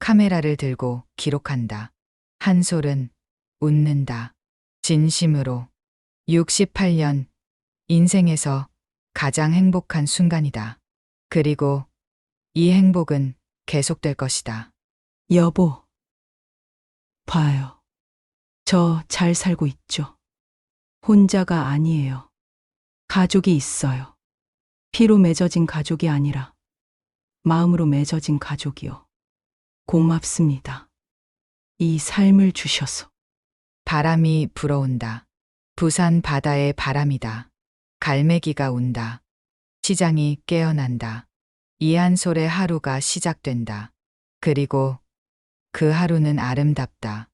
[SPEAKER 3] 카메라를 들고 기록한다. 한솔은 웃는다. 진심으로. 68년 인생에서 가장 행복한 순간이다. 그리고 이 행복은 계속될 것이다.
[SPEAKER 2] 여보, 봐요. 저 잘 살고 있죠. 혼자가 아니에요. 가족이 있어요. 피로 맺어진 가족이 아니라 마음으로 맺어진 가족이요. 고맙습니다. 이 삶을 주셔서.
[SPEAKER 3] 바람이 불어온다. 부산 바다의 바람이다. 갈매기가 운다. 시장이 깨어난다. 이한솔의 하루가 시작된다. 그리고 그 하루는 아름답다.